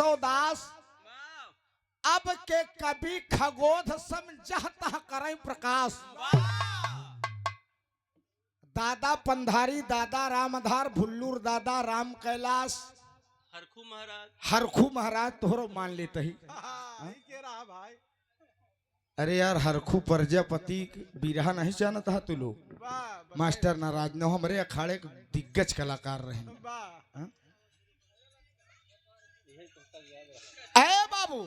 केशव दास अब के कभी खगोध समझता करें प्रकाश। दादा पंधारी, दादा रामधार, भुल्लूर दादा, राम कैलाश, हरखू महाराज तोहरो मान लेते ही। भाई अरे यार हरखू प्रजापति बिरहा नहीं जानता तू लोग। मास्टर नाराज न हो, हमारे अखाड़े के दिग्गज कलाकार रहे। अरे बाबू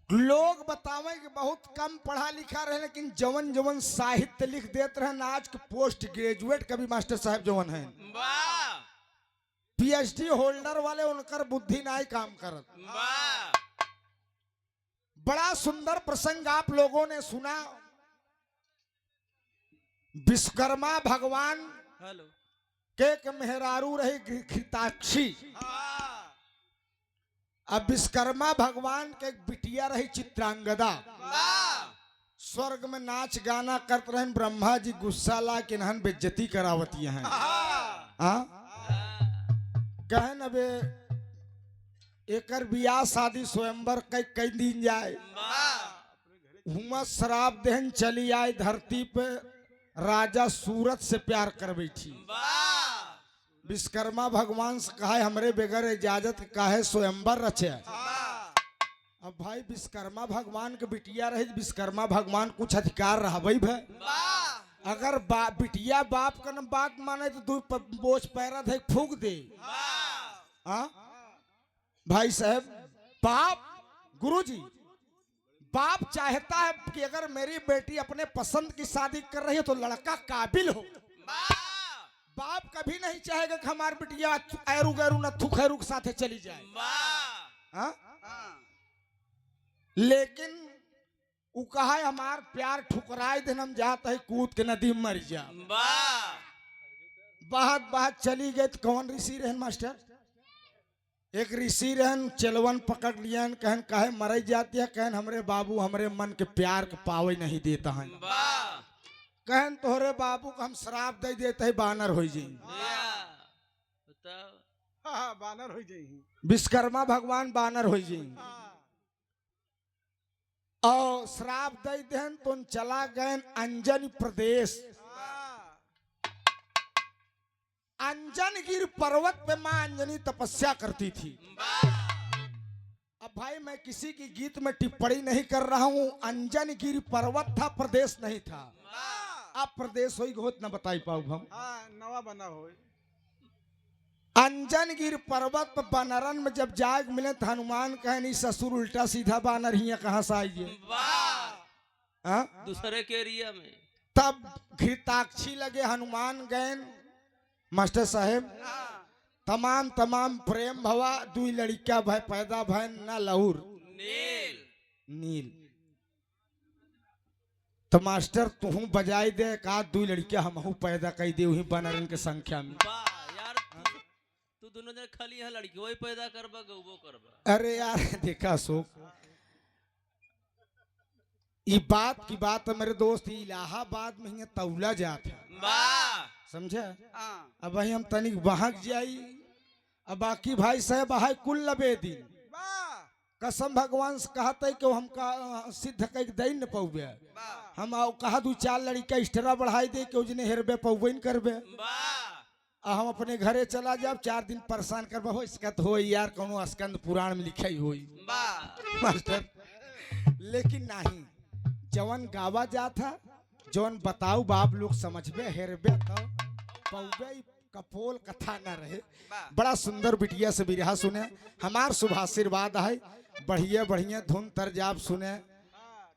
लोग बतावे कि बहुत कम पढ़ा लिखा रहे, लेकिन जवन जवन साहित्य लिख देते रहे आज के पोस्ट ग्रेजुएट कभी मास्टर साहब जवन है, पीएचडी होल्डर वाले, उनकर बुद्धि नहीं काम करत। बड़ा सुंदर प्रसंग आप लोगों ने सुना। विश्वकर्मा भगवान के एक मेहरारू रही घृताक्षी। अब विश्वकर्मा भगवान के एक बिटिया रही चित्रांगदा। स्वर्ग में नाच गाना करते रहे। ब्रह्मा जी गुस्सा ला के नहन बेइज्जती करावती हैं। कहन अबे एकर बियाह शादी स्वयंवर कई दिन जाए, हुआ शराब देहन चली आए धरती पे। राजा सूरत से प्यार कर बैठी। विश्वकर्मा भगवान से कहा हमरे बगैर इजाजत काहे स्वयंवर रचे। अब भाई विश्वकर्मा भगवान के बिटिया रही, विश्वकर्मा भगवान कुछ अधिकार रहा भाई। अगर बिटिया बाप का न बात माने तो दो बोझ पैरा थे फूक दे। भाई साहब बाप गुरुजी बाप चाहता है कि अगर मेरी बेटी अपने पसंद की शादी कर रही है तो लड़का काबिल हो। बाप कभी नहीं चाहेगा कि हमारी बिटिया ऐरू गैरू नथु खैरू के साथ चली जाए। लेकिन वो कहा हमार प्यार ठुकराए दिन हम जाते है कूद के नदी में मर जा। बात चली गई तो कौन ऋषि रहन मास्टर? एक ऋषि रहन, चलवन पकड़ लियन, कहन काहे मर जाती है। कहन हमरे बाबू हमरे मन के प्यार के पावे नहीं देता है। कहन तोहरे बाबू को हम शराब दे देते है बानर हो जाई। बानर हो जाई। विश्वकर्मा भगवान बानर हो जाई और श्राप दे देन तो चला गए अंजन प्रदेश। अंजनगिर पर्वत पे मां अंजनी तपस्या करती थी। अब भाई मैं किसी की गीत में टिप्पणी नहीं कर रहा हूं। अंजनगिर पर्वत था, प्रदेश नहीं था। अब प्रदेश हो होत न बताई पाऊ हम। नवा बना हो। अंजनगिर पर्वत पर बानरन में जब जाग मिले तो हनुमान कहनी ससुर उल्टा सीधा बानर ही कहां से आइए दूसरे के एरिया में। तब घृताक्षी लगे हनुमान गए मास्टर साहेब तमाम प्रेम भवा। दुई लड़का भाई पैदा भाई ना लहुर नील। तो मास्टर तुहू बजाई दे का दुई लड़का हमहू पैदा कर दे वही बानरन के संख्या में। यार तू दोनों ने खाली है लड़की वही पैदा करबा गौबो करबा। अरे यार देखा शोक ये बात की बात है मेरे दोस्त। इलाहाबाद में ही तौला जात है समझे। अब भाई हम तनिक बहक जाई। अब बाकी भाई साहब हाय कुल लबे दिन कसम भगवान से कहते कि हमका सिद्ध कह दे न पौबे। हम कहा दू चार लड़का स्टरा बढ़ाई दे के उजने हेरबे पौबे न करबे। हम अपने घरे चला जाब 4 दिन परेशान करबे हो इसका तो हो यार कोनो स्कंद पुराण में लिखाई होई मास्टर। लेकिन नहीं जवन गावा जा था जवन बताऊ बाप लोग समझबे हेरबे तो पौबे कपोल कथा न रहे। बड़ा सुंदर बिटिया से बिरहा सुने। हमार शुभ आशीर्वाद है। बढ़िया बढ़िया धुन तरजाब सुने।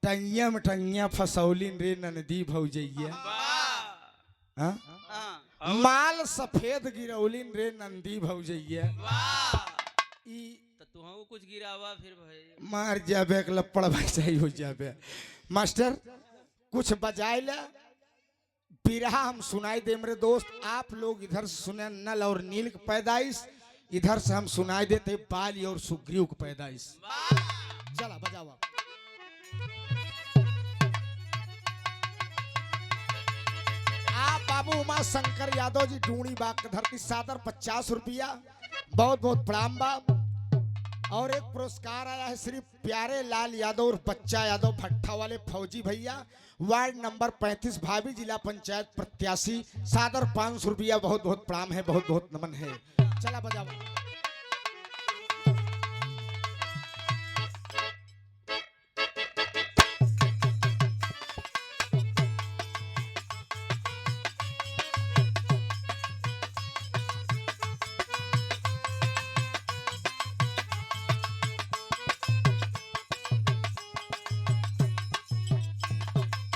टंगिया में टंगिया फसौलिन रे ननदी भौजैया। माल सफेद गिरौलिन रे नंदी भौजैया। तू कुछ गिरावा फिर भाई मार जाबे एक लपड़ भाई हो जाबे। मास्टर कुछ बजाए ले बिरहा हम सुनाई दे मेरे दोस्त। आप लोग इधर से सुने नल और नील की पैदाइश, इधर से हम सुनाई देते बाली और सुग्रीव की पैदाइश। चला बजावा। आप बाबू उमा शंकर यादव जी डूणी बाग के धरती सादर 50 रुपया, बहुत बहुत प्रणाम बा। और एक पुरस्कार आया है श्री प्यारे लाल यादव और बच्चा यादव भट्ठा वाले फौजी भैया, वार्ड नंबर 35 भाभी, जिला पंचायत प्रत्याशी, सादर 500 रुपया, बहुत बहुत प्रणाम है, बहुत बहुत नमन है। चला बजाओ।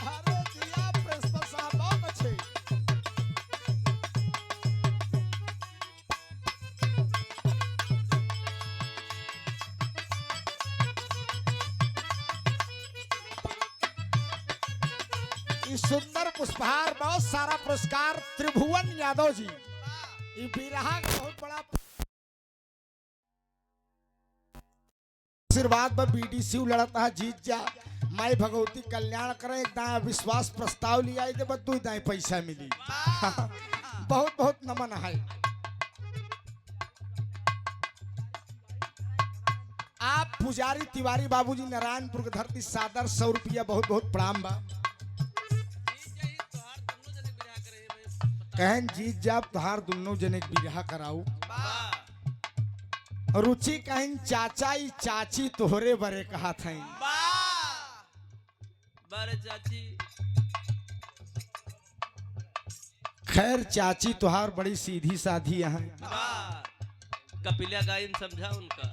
अरे जिया प्रिंसिपल साहब बहुत अच्छे। इस सुंदर पुष्पहार बहुत सारा पुरस्कार त्रिभुवन यादव जी, ये बिरहा का बहुत बड़ा आशीर्वाद में बीडीसी लड़ता है, जीत जा माई भगवती कल्याण करें। एक दाएं विश्वास प्रस्ताव लिया दे बदू दाएं पैसा मिली। बहुत बहुत नमन है। आप पुजारी तिवारी बाबूजी नारायणपुर के धरती सादर 100 रुपया, बहुत बहुत प्रणाम बा। कहन जीत जाब तुहार दोनों जने के बिरहा कराऊ। रुचि कहन चाचा ई चाची तोहरे बरे कहा था। बारे चाची खैर चाची तुहार बड़ी सीधी साधी यहाँ। कपिला गायन समझा उनका।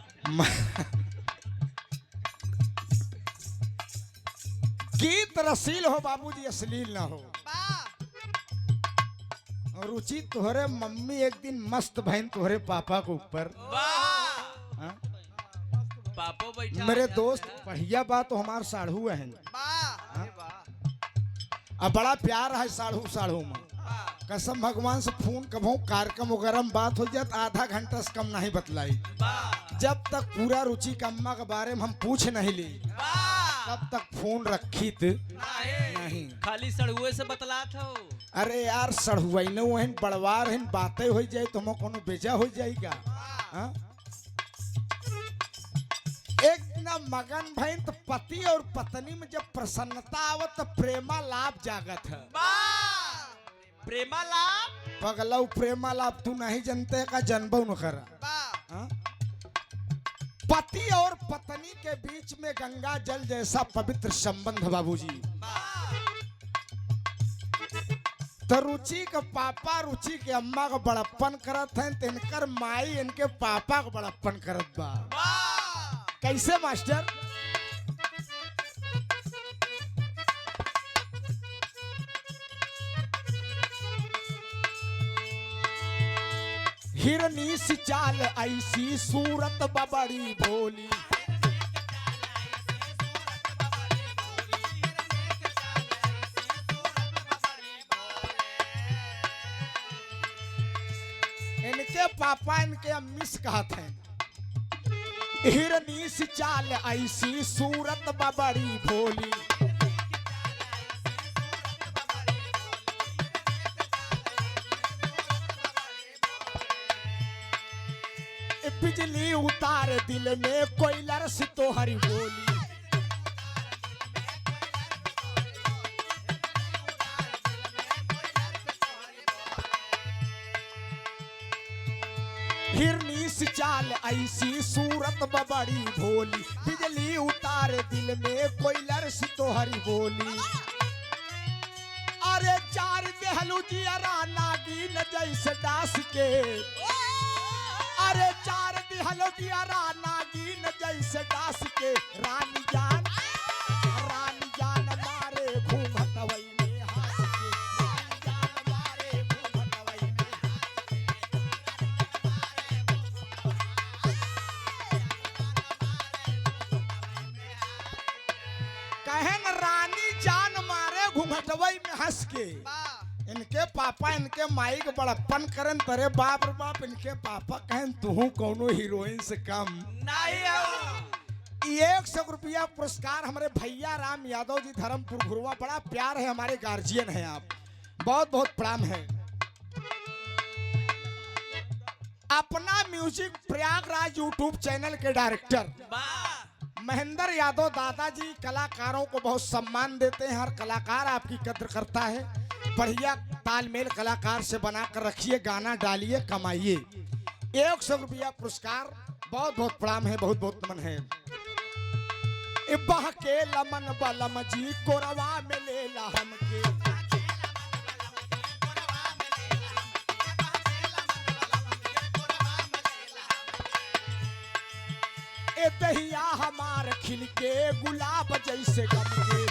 गीत रसील हो बाबूजी, अश्लील ना हो। रुचि तोहरे मम्मी एक दिन मस्त बहन तोहरे पापा के ऊपर। हाँ? पापो बैठा मेरे दोस्त बढ़िया बात तो हमार साढ़ू है। अब बड़ा प्यार है साढ़ू साढ़ू में। कसम भगवान से फोन कभू कार्यक्रम वगैरह में बात हो जात आधा घंटा से कम नहीं बतलाई। जब तक पूरा रुचि के अम्मा के बारे में हम पूछ नहीं ली तब तक फोन रखी नहीं। खाली सड़ुए से बतला था। अरे यार सड़ुआइनो वहन बड़वार हन बातें हो जाए तो हम कोनो बेजा हो जाएगा। हाँ? एक दिन मगन भैन तो पति और पत्नी में जब प्रसन्नता आवत तो प्रेमा लाभ जागत है। प्रेमा लाभ पगलऊ प्रेमा लाभ तू नहीं जानते का जन्म न कर। पति और पत्नी के बीच में गंगा जल जैसा पवित्र संबंध बाबूजी। तो रुचि का पापा रुचि के अम्मा का बड़प्पन करत हैं, तिनकर माई इनके पापा का बड़प्पन करत बा। कैसे मास्टर? हिरनी सी चाल ऐसी सूरत बबड़ी भोली। इनके पापा इनके अम्मी से कहा थे हिरनी सी चाल ऐसी सूरत बबड़ी भोली। बिजली उतार दिल में कोयलर से तो हरी बोली। हिरनी सी चाल ऐसी सूरत बबड़ी भोली। बिजली उतार दिल में कोयलर से तो हरी बोली। अरे चार देहलू जियरा नागिन जैसे डास के। अरे चार दिहलो दियारा नागिन जैसे डास के। रानी जान मारे घूमतवई में हंस के। रानी जान मारे घूमतवई में कहन रानी जान मारे घूमतवई में हंस के। इनके पापा इनके माई के बड़प्पन करन तरे बाप रे बाप। इनके पापा कहन तू कौनो हीरोइन से कम नहीं हो। 100 रुपया पुरस्कार हमारे भैया राम यादव जी धर्मपुर घुरवा। बड़ा प्यार है, हमारे गार्जियन हैं आप। बहुत बहुत प्रणाम है। अपना म्यूजिक प्रयागराज यूट्यूब चैनल के डायरेक्टर महेंद्र यादव दादाजी कलाकारों को बहुत सम्मान देते हैं। हर कलाकार आपकी कद्र करता है। बढ़िया तालमेल कलाकार से बनाकर रखिए, गाना डालिए, कमाइए। 100 रुपया पुरस्कार। बहुत बहुत प्रणाम है, बहुत बहुत नमन है। इब्बा के लमन बलम जी कोरवा में ले ला हमके, ए दहिया हमार खिल के गुलाब जैसे गमके,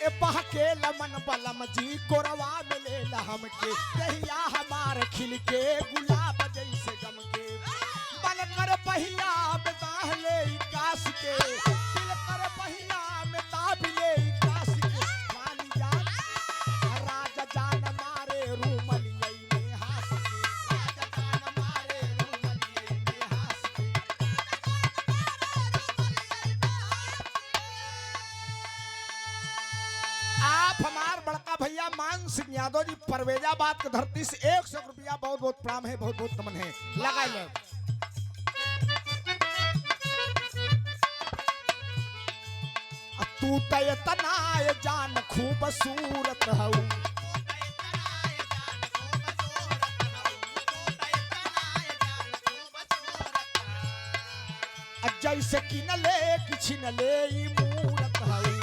ए बहके लमन बलम जी कोरवा में ले ला हमके, दहिया हमार खिल के गुलाब जैसे गमके, बनकर पहिया में दाहले कास के, दिल कर पहिया में दाबले कास के, मान जान राजा जान मारे रूमलियै में हास के, राजा जान मारे रूमलियै में हास के। आप हमार बड़का भैया मान सिंह यादव जी परवेजाबाद के धरती से 100 रुपया बहुत बहुत प्रणाम है, बहुत बहुत नमन है। लगा लो। तू तय तनाय जान खूबसूरत हऊ, जैसे कि न ले किछि न ले ई मूरत हऊ,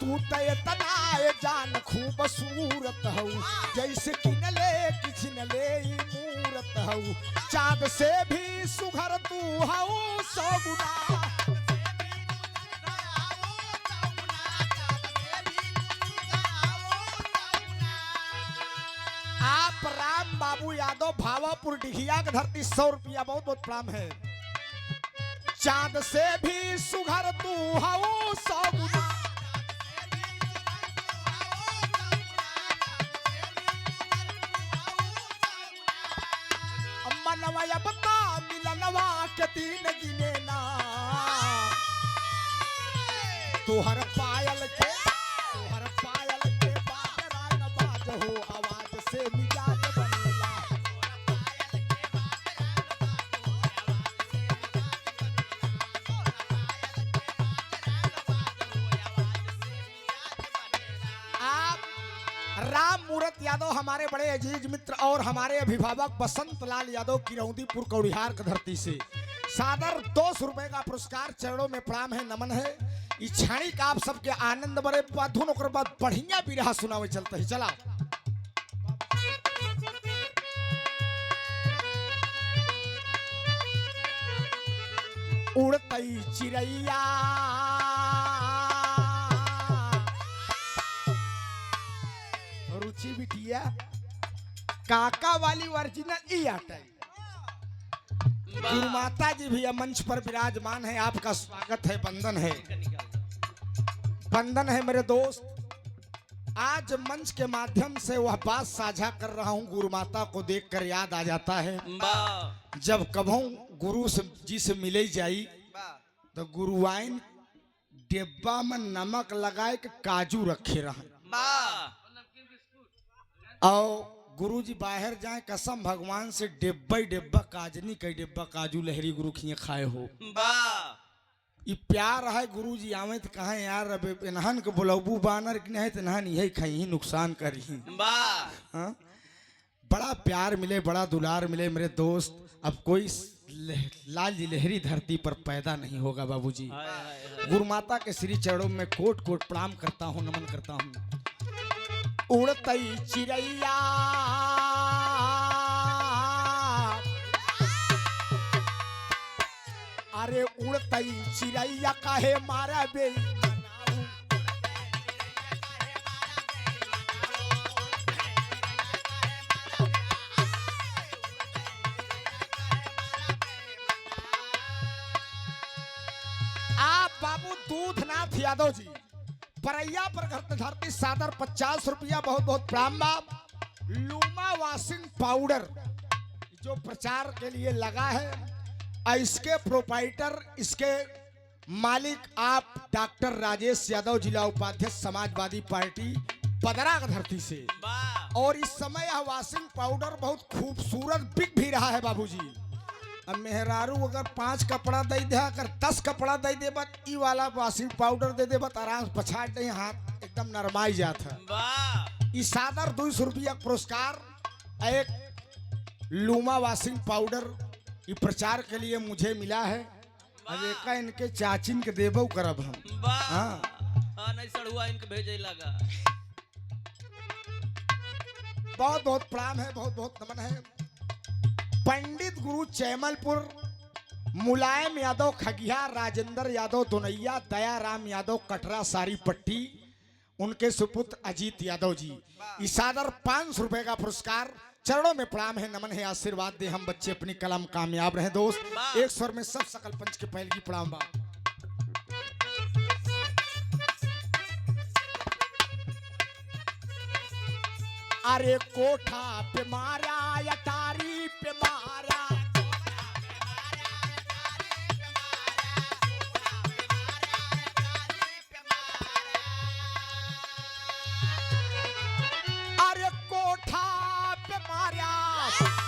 तू तय तनाय जान खूबसूरत हऊ, जैसे कि न ले किछ न ले ई मूरत हऊ, चाँद से भी सुघर तू हऊ 100 गुना, आप राम बाबू यादव भावापुर डिघिया के धरती 100 रुपया बहुत बहुत प्रणाम है। चाँद से भी सुघर तू हऊ 100 गुना, मनवा बता मिलनवा के तीन गिने ना, तुहर पायल के बाजरा न बाज हो, आवाज से मिजाज बनेला, आप राम मूरत यादव हमारे बड़े अजीज मित्र और हमारे अभिभावक बसंत लाल यादव किरौदीपुर कौड़िहार की धरती से सादर 200 रुपए का पुरस्कार। चरणों में प्रणाम है, नमन है। इच्छाणी का आप सबके आनंद बड़े धुन ओकर बाद बढ़िया बिरहा सुनावे चलते है। चला उड़तई चिड़ैया रुचि बिटिया काका वाली ओरिजिनल ई आटा। गुरु माता जी भी मंच पर विराजमान है, आपका स्वागत है, वंदन है, वंदन है मेरे दोस्त। आज मंच के माध्यम से वह बात साझा कर रहा हूँ, गुरु माता को देखकर याद आ जाता है। जब कभू गुरु जी से मिले जाई तो गुरुआइन डिब्बा में नमक लगाए के काजू रखे रहे, और गुरु जी बाहर जाए कसम भगवान से डिब्बा काजनी कई डिब्बा काजू लहरी गुरु खिए खाए हो। ये प्यार है। गुरु जी आवे तो कहे यार अब इन्हन के बुलाबू बानर कि नहीं तो इन्हन यही खाई ही नुकसान करी। हाँ? बड़ा प्यार मिले, बड़ा दुलार मिले मेरे दोस्त। अब कोई लाल जी लहरी धरती पर पैदा नहीं होगा बाबूजी। गुरु माता के श्री चरणों में कोट कोट प्रणाम करता हूँ, नमन करता हूँ। उड़तई चिड़ैया अरे उड़तई चिड़ैया काहे मारा बे, आप बाबू दूधनाथ यादव जी परैया पर घर धरती सादर 50 रुपया, बहुत बहुत प्रणाम बाप। लूमा वॉशिंग पाउडर जो प्रचार के लिए लगा है, इसके प्रोपाइटर, इसके मालिक आप डॉक्टर राजेश यादव, जिला उपाध्यक्ष समाजवादी पार्टी पदरा का धरती से। और इस समय यह वॉशिंग पाउडर बहुत खूबसूरत बिक भी रहा है बाबूजी। अब मेहरारू अगर 5 कपड़ा दे दे, अगर 10 कपड़ा दे दे, बस ई वाला वॉशिंग पाउडर दे दे, बस आराम से पछाड़ दे, हाथ एकदम नरमाई जाता है। इस सादर 200 रुपया पुरस्कार एक लूमा वॉशिंग पाउडर ये प्रचार के लिए मुझे मिला है। अब एक इनके चाचिन के देबो करब हम। हाँ नहीं सड़ुआ इनके भेजे लगा। बहुत बहुत प्रणाम है, बहुत बहुत नमन है। पंडित गुरु चैमलपुर, मुलायम यादव खगिया, राजेंद्र यादव दोनैया, दयाराम यादव कटरा सारी पट्टी, उनके सुपुत्र अजीत यादव जी। इस सादर 500 रुपए का पुरस्कार, चरणों में प्रणाम है, नमन है, आशीर्वाद दे हम बच्चे अपनी कलम कामयाब रहे दोस्त। एक स्वर में सब सकल पंच के पहल की प्रणाम बा। अरे कोठा पे मारा अटारी पे मारा, अरे कोठा पे मारा,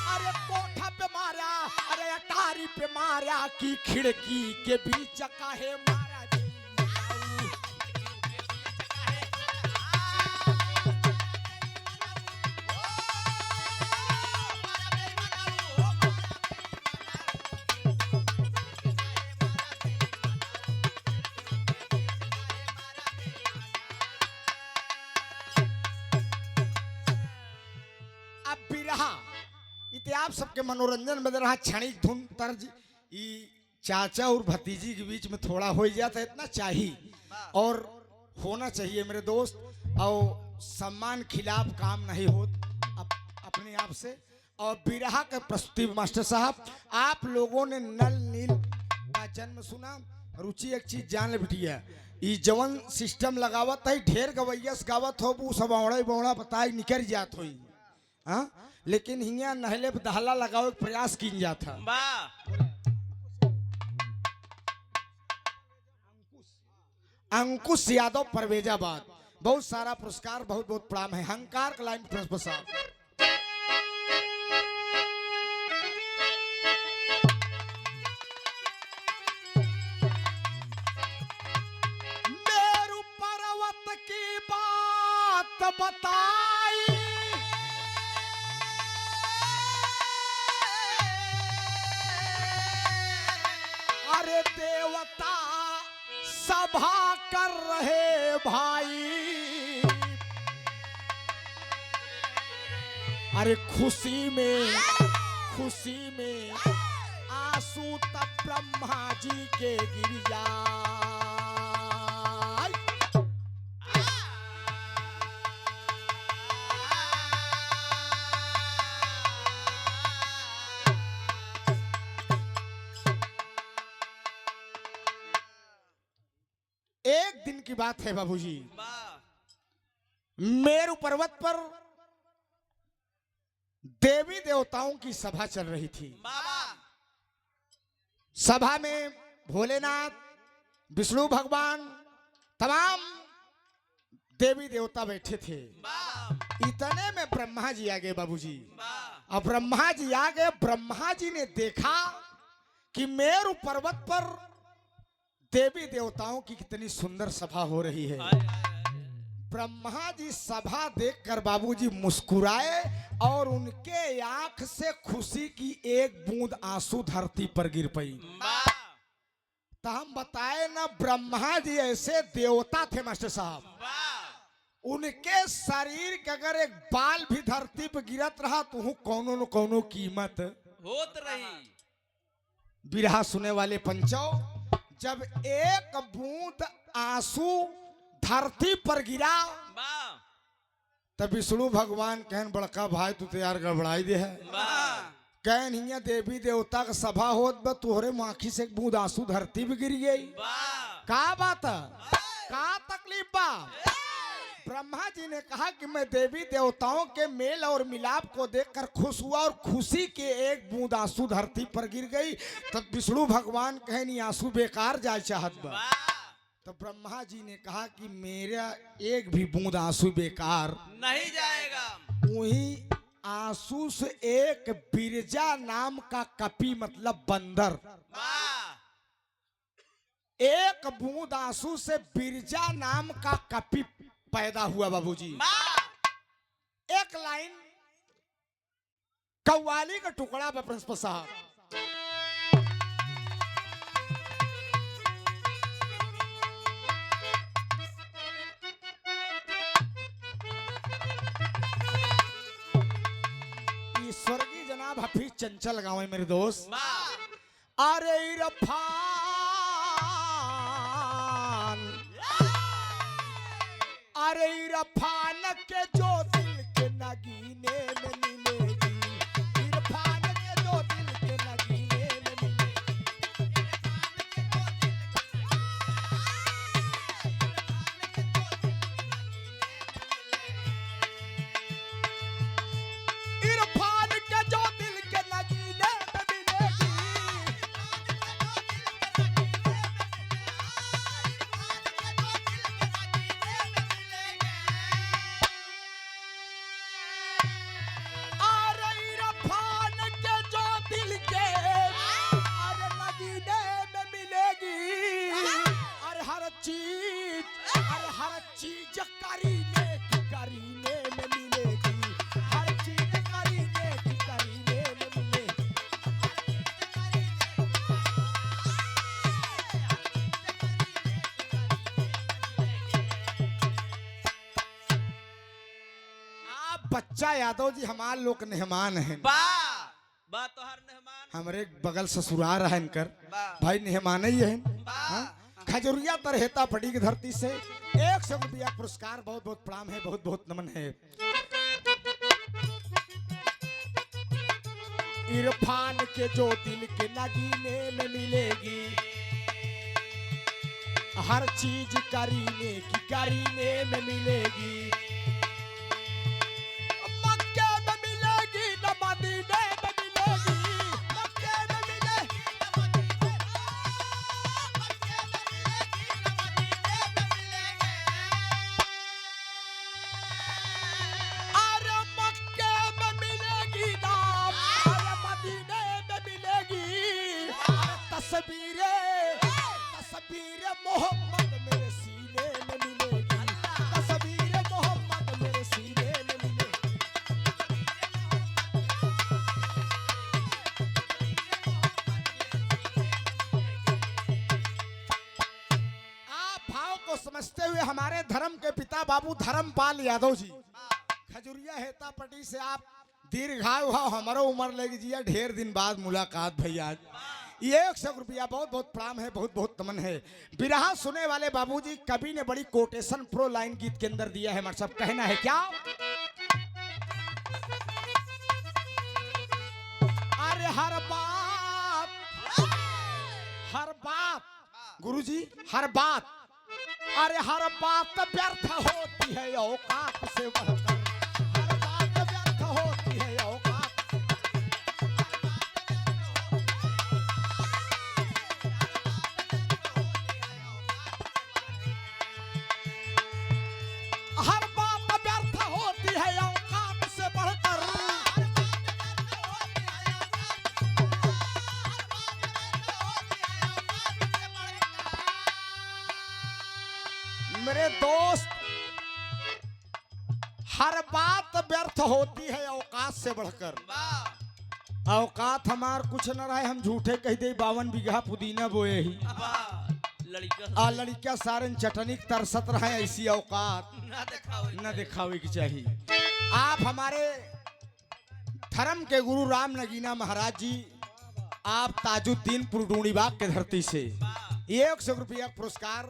अरे कोठा पे मारा, अरे अटारी पे मारा की खिड़की के बीच काहे मारा। इते आप सबके मनोरंजन में रहा क्षणिक धुन तर्ज, चाचा और भतीजी के बीच में थोड़ा हो जाता है, इतना चाहिए और होना चाहिए मेरे दोस्त। और सम्मान खिलाफ काम नहीं हो अपने आप से। और बिरहा के प्रस्तुति मास्टर साहब, आप लोगों ने नल नील का जन्म सुना, रुचि एक चीज जान ले बिटिया, ये जवन सिस्टम लगावत है, ढेर गवैयस गावत हो, वो सब औड़ा बौड़ा बताई निकल जात हो। हाँ, लेकिन हिंगा नहले पे दहला लगाओ एक प्रयास की जाता। अंकुश यादव परवेजाबाद, बहुत सारा पुरस्कार, बहुत बहुत प्रणाम है। हंकार का लाइन प्रिंसिपल साहब। मेरु पर्वत की बात बताई, अरे देवता सभा कर रहे भाई, अरे खुशी में आंसू तब ब्रह्मा जी के गिर जाए। एक दिन की बात है बाबूजी, मेरु पर्वत पर देवी देवताओं की सभा चल रही थी। सभा में भोलेनाथ, विष्णु भगवान, तमाम देवी देवता बैठे थे। इतने में ब्रह्मा जी आ गए बाबूजी। अब ब्रह्मा जी आ गए, ब्रह्मा जी ने देखा कि मेरु पर्वत पर देवी देवताओं की कितनी सुंदर सभा हो रही है। ब्रह्मा जी सभा देखकर बाबूजी मुस्कुराए और उनके आंख से खुशी की एक बूंद आंसू धरती पर गिर पई। तो हम बताए ना, ब्रह्मा जी ऐसे देवता थे मास्टर साहब, उनके शरीर के अगर एक बाल भी धरती पर गिरत रहा तो कौनो न कौनो कीमत होत रही। बिरहा सुने वाले पंचो, जब एक बूंद आंसू धरती पर गिरा तब विष्णु भगवान कहन बड़का भाई तू तैयार गड़बड़ाई दे है। कहन हिया देवी देवता का सभा होत बा, तोहरे माखी से एक बूंद आंसू धरती पे गिर गई। का बात है? का तकलीफ बा? ब्रह्मा जी ने कहा कि मैं देवी देवताओं के मेल और मिलाप को देखकर खुश हुआ और खुशी के एक बूंद आंसू धरती पर गिर गई। तब विष्णु भगवान कहे नहीं आंसू बेकार जाए चाहत बा। तो ब्रह्मा जी ने कहा कि मेरा एक भी बूंद आंसू बेकार नहीं जाएगा। वही आंसू से एक बिरजा नाम का कपी मतलब बंदर, एक बूंद आंसू से बिरजा नाम का कपी पैदा हुआ बाबूजी। एक लाइन कव्वाली का टुकड़ा बा प्रिंसिपल साहब। स्वर्गीय जनाब हफीज चंचल गाँव है मेरे दोस्त। अरे इरफान, अरे इरफान के जो दिल के नगीने में मिलेगी, इरफान के जो दिल के नगीने में मिलेगी। इरफान के जो दिल के नगीने में मिलेगी। अरे इरफान के जो दिल के अरे नगीने में मिलेगी। अरे हर चीज करीने में मिलेगी। हर चीज करीने में मिलेगी। आप बच्चा यादव जी हमारे लोग मेहमान हैं। बा तो हर मेहमान हमारे बगल ससुराल है इनकर बा भाई मेहमान ही है। बा हाँ? खजूरिया तरहेता पड़ी की धरती से 100 रुपया पुरस्कार, बहुत बहुत प्रणाम है, बहुत बहुत नमन है। इरफान के जो दिल के नगीने में मिलेगी। हर चीज करीने में मिलेगी। मक्के में मिलेगी न मदीने में मिलेगी। मक्के में मिलेगी अरे मक्के में मिलेगी ना, अरे मदीने में मिलेगी। अरे तस्वीर मोहम्मद मेरे सीने में मिलेगी। तस्वीर मोहम्मद मेरे सीने में मिलेगी। आप भाव को समझते हुए हमारे धर्म के पिता बाबू धर्मपाल यादव जी खजुरिया हेता पट्टी से आप दीर्घायु हो, हमारो उम्र लगी जिया, ढेर दिन बाद मुलाकात भैया। ये 100 रुपया बहुत बहुत प्रणाम है, बहुत बहुत नमन है। बिरहा सुने वाले बाबूजी कवि ने बड़ी कोटेशन प्रो लाइन गीत के अंदर दिया है। हमारा सब कहना है क्या? अरे हर बात गुरुजी, हर बात, अरे हर बात व्यर्थ होती है औकात से बढ़कर। हर बात व्यर्थ होती है औकात। हर बात व्यर्थ होती है औकात से बढ़कर। मेरे दोस्त, हर बात व्यर्थ होती है औकात से बढ़कर। औकात हमार कुछ न रहे, हम झूठे कह दे 52 बीघा पुदीना बोए ही। लड़का लड़किया सारन चटनी के तरसत रहे, ऐसी औकात न दिखावे की चाहिए। आप हमारे धर्म के गुरु राम नगीना महाराज जी, आप ताजुद्दीन पुरडूणीबाग के धरती से 100 रुपया पुरस्कार।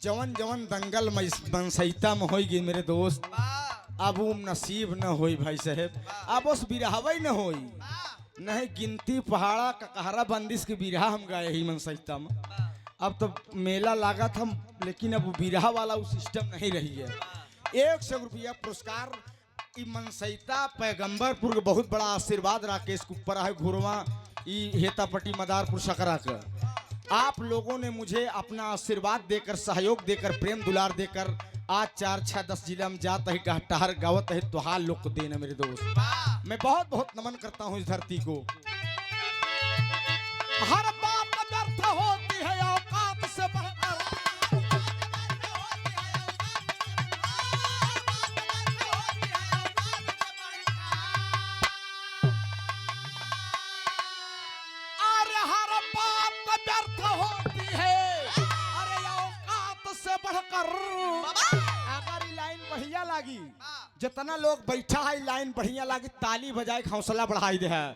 जवन जवन दंगल मनसैता में होगी मेरे दोस्त, अब वो नसीब न होई भाई साहब। अब उस बिरहवा न होई, नहीं गिनती पहाड़ा का कहरा बंदिश के बिरहा हम गाए ही मनसैता में। अब तो मेला लगा था, लेकिन अब बिरहा वाला वो सिस्टम नहीं रही है। 100 रुपया पुरस्कार ई मनसैता पैगंबरपुर के बहुत बड़ा आशीर्वाद राकेश के ऊपर है घुरवा ई हेतापट्टी मदारपुर सकरा का। आप लोगों ने मुझे अपना आशीर्वाद देकर, सहयोग देकर, प्रेम दुलार देकर आज 4, 6, 10 जिला में जाता है, गहटार गावत है, तुहार लोग को देना मेरे दोस्त। मैं बहुत बहुत नमन करता हूँ इस धरती को। हर बात व्यर्थ होती है औकात से बढ़कर, अरे हर बात व्यर्थ होती है, अरे औकात से बढ़कर। अगर ये लाइन बढ़िया लगी, जितना लोग बैठा है लाइन बढ़िया लगी, ताली बजाए हौसला बढ़ाई दे है।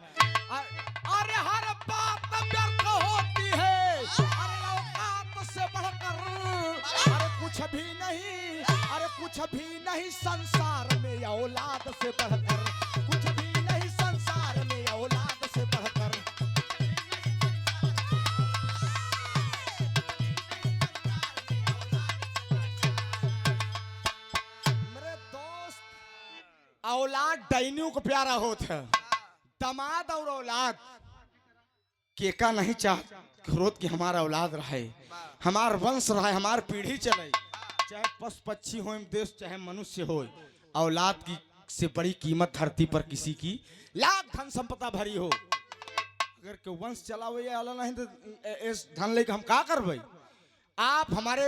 अरे हर बात व्यर्थ होती है, अरे औकात से बढ़कर। अरे कुछ भी नहीं, अरे कुछ भी नहीं संसार में औलाद से बढ़कर, कुछ भी नहीं संसार में औलाद से बढ़कर। मेरे दोस्त, औलाद डाइनियों को प्यारा होता है, दामाद और औलाद केका नहीं चाहत कि हमारा औलाद रहे, हमार वंश रहे, हमार पीढ़ी चले। चाहे पशु पक्षी हो, देश चाहे मनुष्य हो, औलाद की से बड़ी कीमत धरती पर किसी की लाख धन संपदा भरी हो, अगर के वंश चलावे वाला नहीं तो इस धन लेके हम का करबे। आप हमारे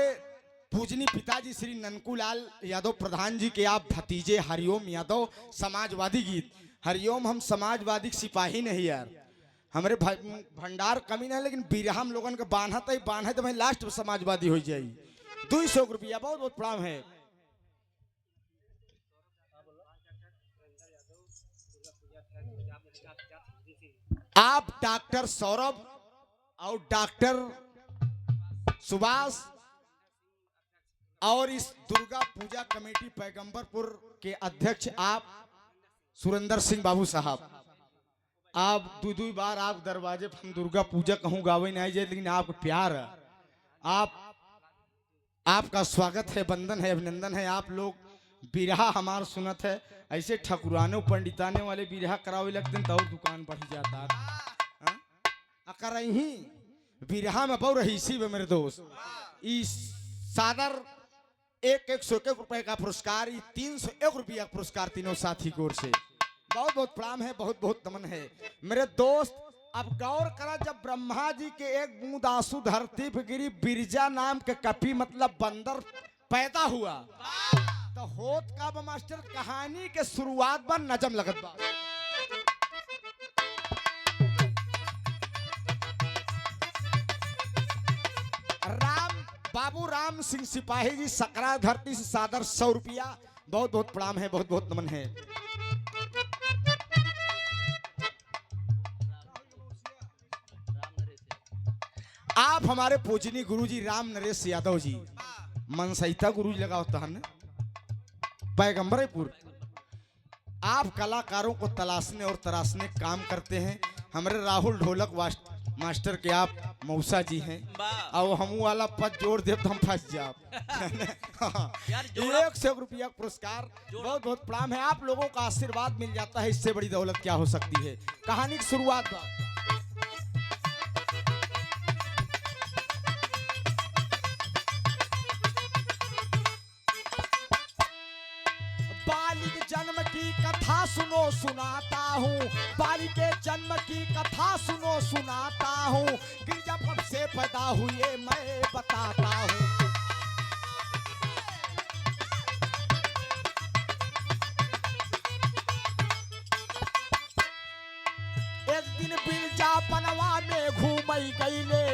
पूजनी पिताजी श्री ननकूलाल यादव प्रधान जी के आप भतीजे हरिओम यादव, समाजवादी गीत। हरिओम हम समाजवादी सिपाही नहीं यार, हमारे भंडार कमी नहीं, लेकिन बिरहा हम लोगन के बांधा तो भाई लास्ट में समाजवादी हो जाई। 200 रुपया बहुत बहुत प्रणाम है। आप डॉक्टर सौरभ और डॉक्टर सुभाष और इस दुर्गा पूजा कमेटी पैगंबरपुर के अध्यक्ष आप सुरेंद्र सिंह बाबू साहब, आप दो बार आप दरवाजे पर हम दुर्गा पूजा कहूँ गावे नहीं जाए, लेकिन आपका प्यार है, आपका स्वागत है, वंदन है, अभिनंदन है। आप लोग बिरहा हमार सुनत है, ऐसे ठकुराने पंडिताने वाले बिरहा करावे लगते तो और दुकान बढ़ जाता अकर ही बिरहा में बहु रही इसी में मेरे दोस्त। इस सादर 101 रुपए का पुरस्कार, 301 रुपया पुरस्कार तीनों साथी की ओर से बहुत बहुत प्रणाम है, बहुत बहुत नमन है मेरे दोस्त। अब गौर करा, जब ब्रह्मा जी के एक बूंद आंसू धरती पर गिरी, बिरजा नाम के कपी मतलब बंदर पैदा हुआ, तो होत का मास्टर कहानी के शुरुआत बन नजम लगत बा। बाबू राम सिंह सिपाही जी सकरा धरती से सादर 100 रुपया बहुत बहुत प्रणाम है, बहुत बहुत नमन है। आप हमारे पूजनीय गुरुजी राम नरेश यादव जी, मनसैता गुरुजी लगा होता है पैगंबरपुर। आप कलाकारों को तलाशने और तराशने काम करते हैं। हमारे राहुल ढोलक मास्टर के आप मौसा जी हैं, और हम वाला पद जोड़ दे तो हम फंस जाओ। 100 रुपया पुरस्कार बहुत बहुत प्रणाम है। आप लोगों का आशीर्वाद मिल जाता है, इससे बड़ी दौलत क्या हो सकती है। कहानी की शुरुआत बा। बाली के जन्म की कथा सुनो सुनाता हूँ, बाली के जन्म की कथा सुनो सुनाता हूँ, गिरजापट से पैदा हुए मैं बताता हूँ। एक दिन बिरजा बनवा में घूमई गईले,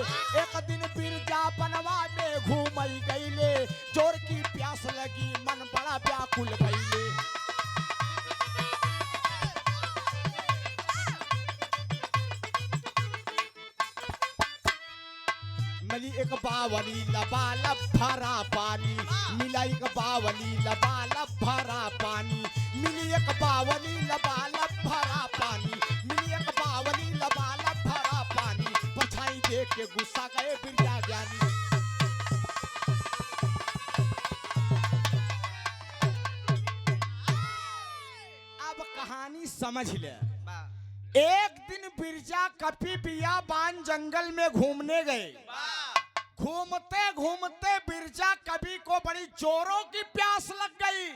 एक दिन बिरजा बनवा में घूमई गईले, जोर की प्यास लगी मन बड़ा व्याकुल गईले। मिली एक बावली लबालब भरा पानी, मिला एक बावली लबालब भरा पानी, मिली एक बावली लबालब भरा पानी, मिली एक बावली लबालब भरा पानी, पछाई देख के गुस्सा गए बिरजा ज्ञानी। समझ ले। एक दिन बिरजा कपी बियाबान जंगल में घूमने गए। घूमते घूमते बिरजा कवि को बड़ी जोरों की प्यास लग गई।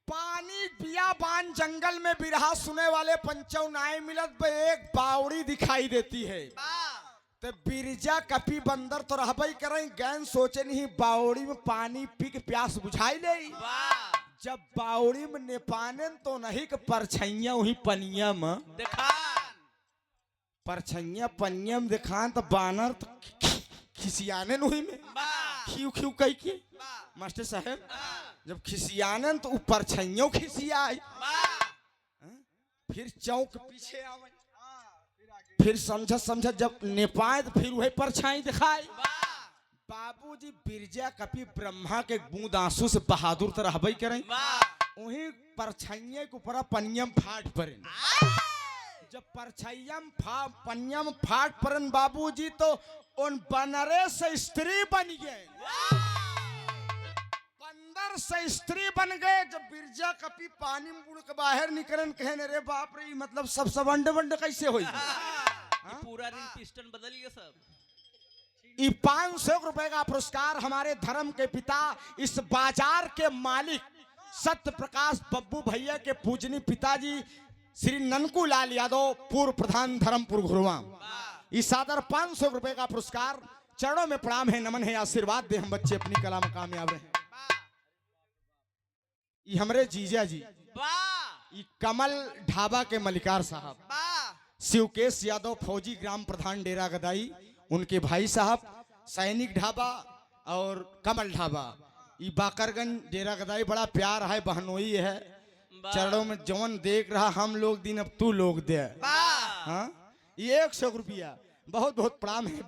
पानी बियाबान जंगल में बिरहा सुने वाले पंचौ नाय मिलत पे एक बावड़ी दिखाई देती है। तो बिरजा कपी बंदर तो रहबई करें, गैन सोचे नहीं बावड़ी में पानी पी के प्यास बुझाई नहीं। जब बावड़ी में नेपाने तो नहीं कि परछैया वही पनिया में परछैया पनिया में दिखान तो बानर तो खिसियाने नहीं में खियू खियू कह के मास्टर साहब जब खिसियाने तो ऊपर परछैया खिसियाई। फिर चौक पीछे आवे, फिर समझ जब नेपाए तो फिर वही परछाई दिखाई। बाबूजी बिरजा कपी ब्रह्मा के बूंद आंसू से बहादुर तरह हबई करें, वही परछाइये के ऊपर पनियम फाट पड़े। जब परछाइयम पनियम फाट पड़न बाबूजी तो उन बनरे से स्त्री बन गए। बंदर से स्त्री बन गए। जब बिरजा कपी पानी में बुड़ के बाहर निकलन कहने रे बाप रे मतलब सब वंडे वंडे कैसे हुई। पूरा रिंग पिस्टन बदलिए सब। 500 रुपए का पुरस्कार हमारे धर्म के पिता इस बाजार के मालिक सत्य प्रकाश बब्बू भैया के पूजनीय पिताजी श्री ननकू लाल यादव पूर्व प्रधान धर्मपुर घुरवा। इस सादर 500 रुपए का पुरस्कार चरणों में प्रणाम है, नमन है, आशीर्वाद दे हम बच्चे अपनी कला में कामयाब रहे। ये हमारे जीजा जी ये कमल ढाबा के मलिकार साहब, शिवकेश यादव फौजी ग्राम प्रधान डेरा गदाई, उनके भाई साहब सैनिक ढाबा और कमल ढाबा। ये बाकरगंज डेरा गदाई बड़ा प्यार है, बहनोई है। चरणों में जवन देख रहा हम लोग दिन अब तू लोग दे। हाँ ये 100 रुपया बहुत बहुत प्रणाम है,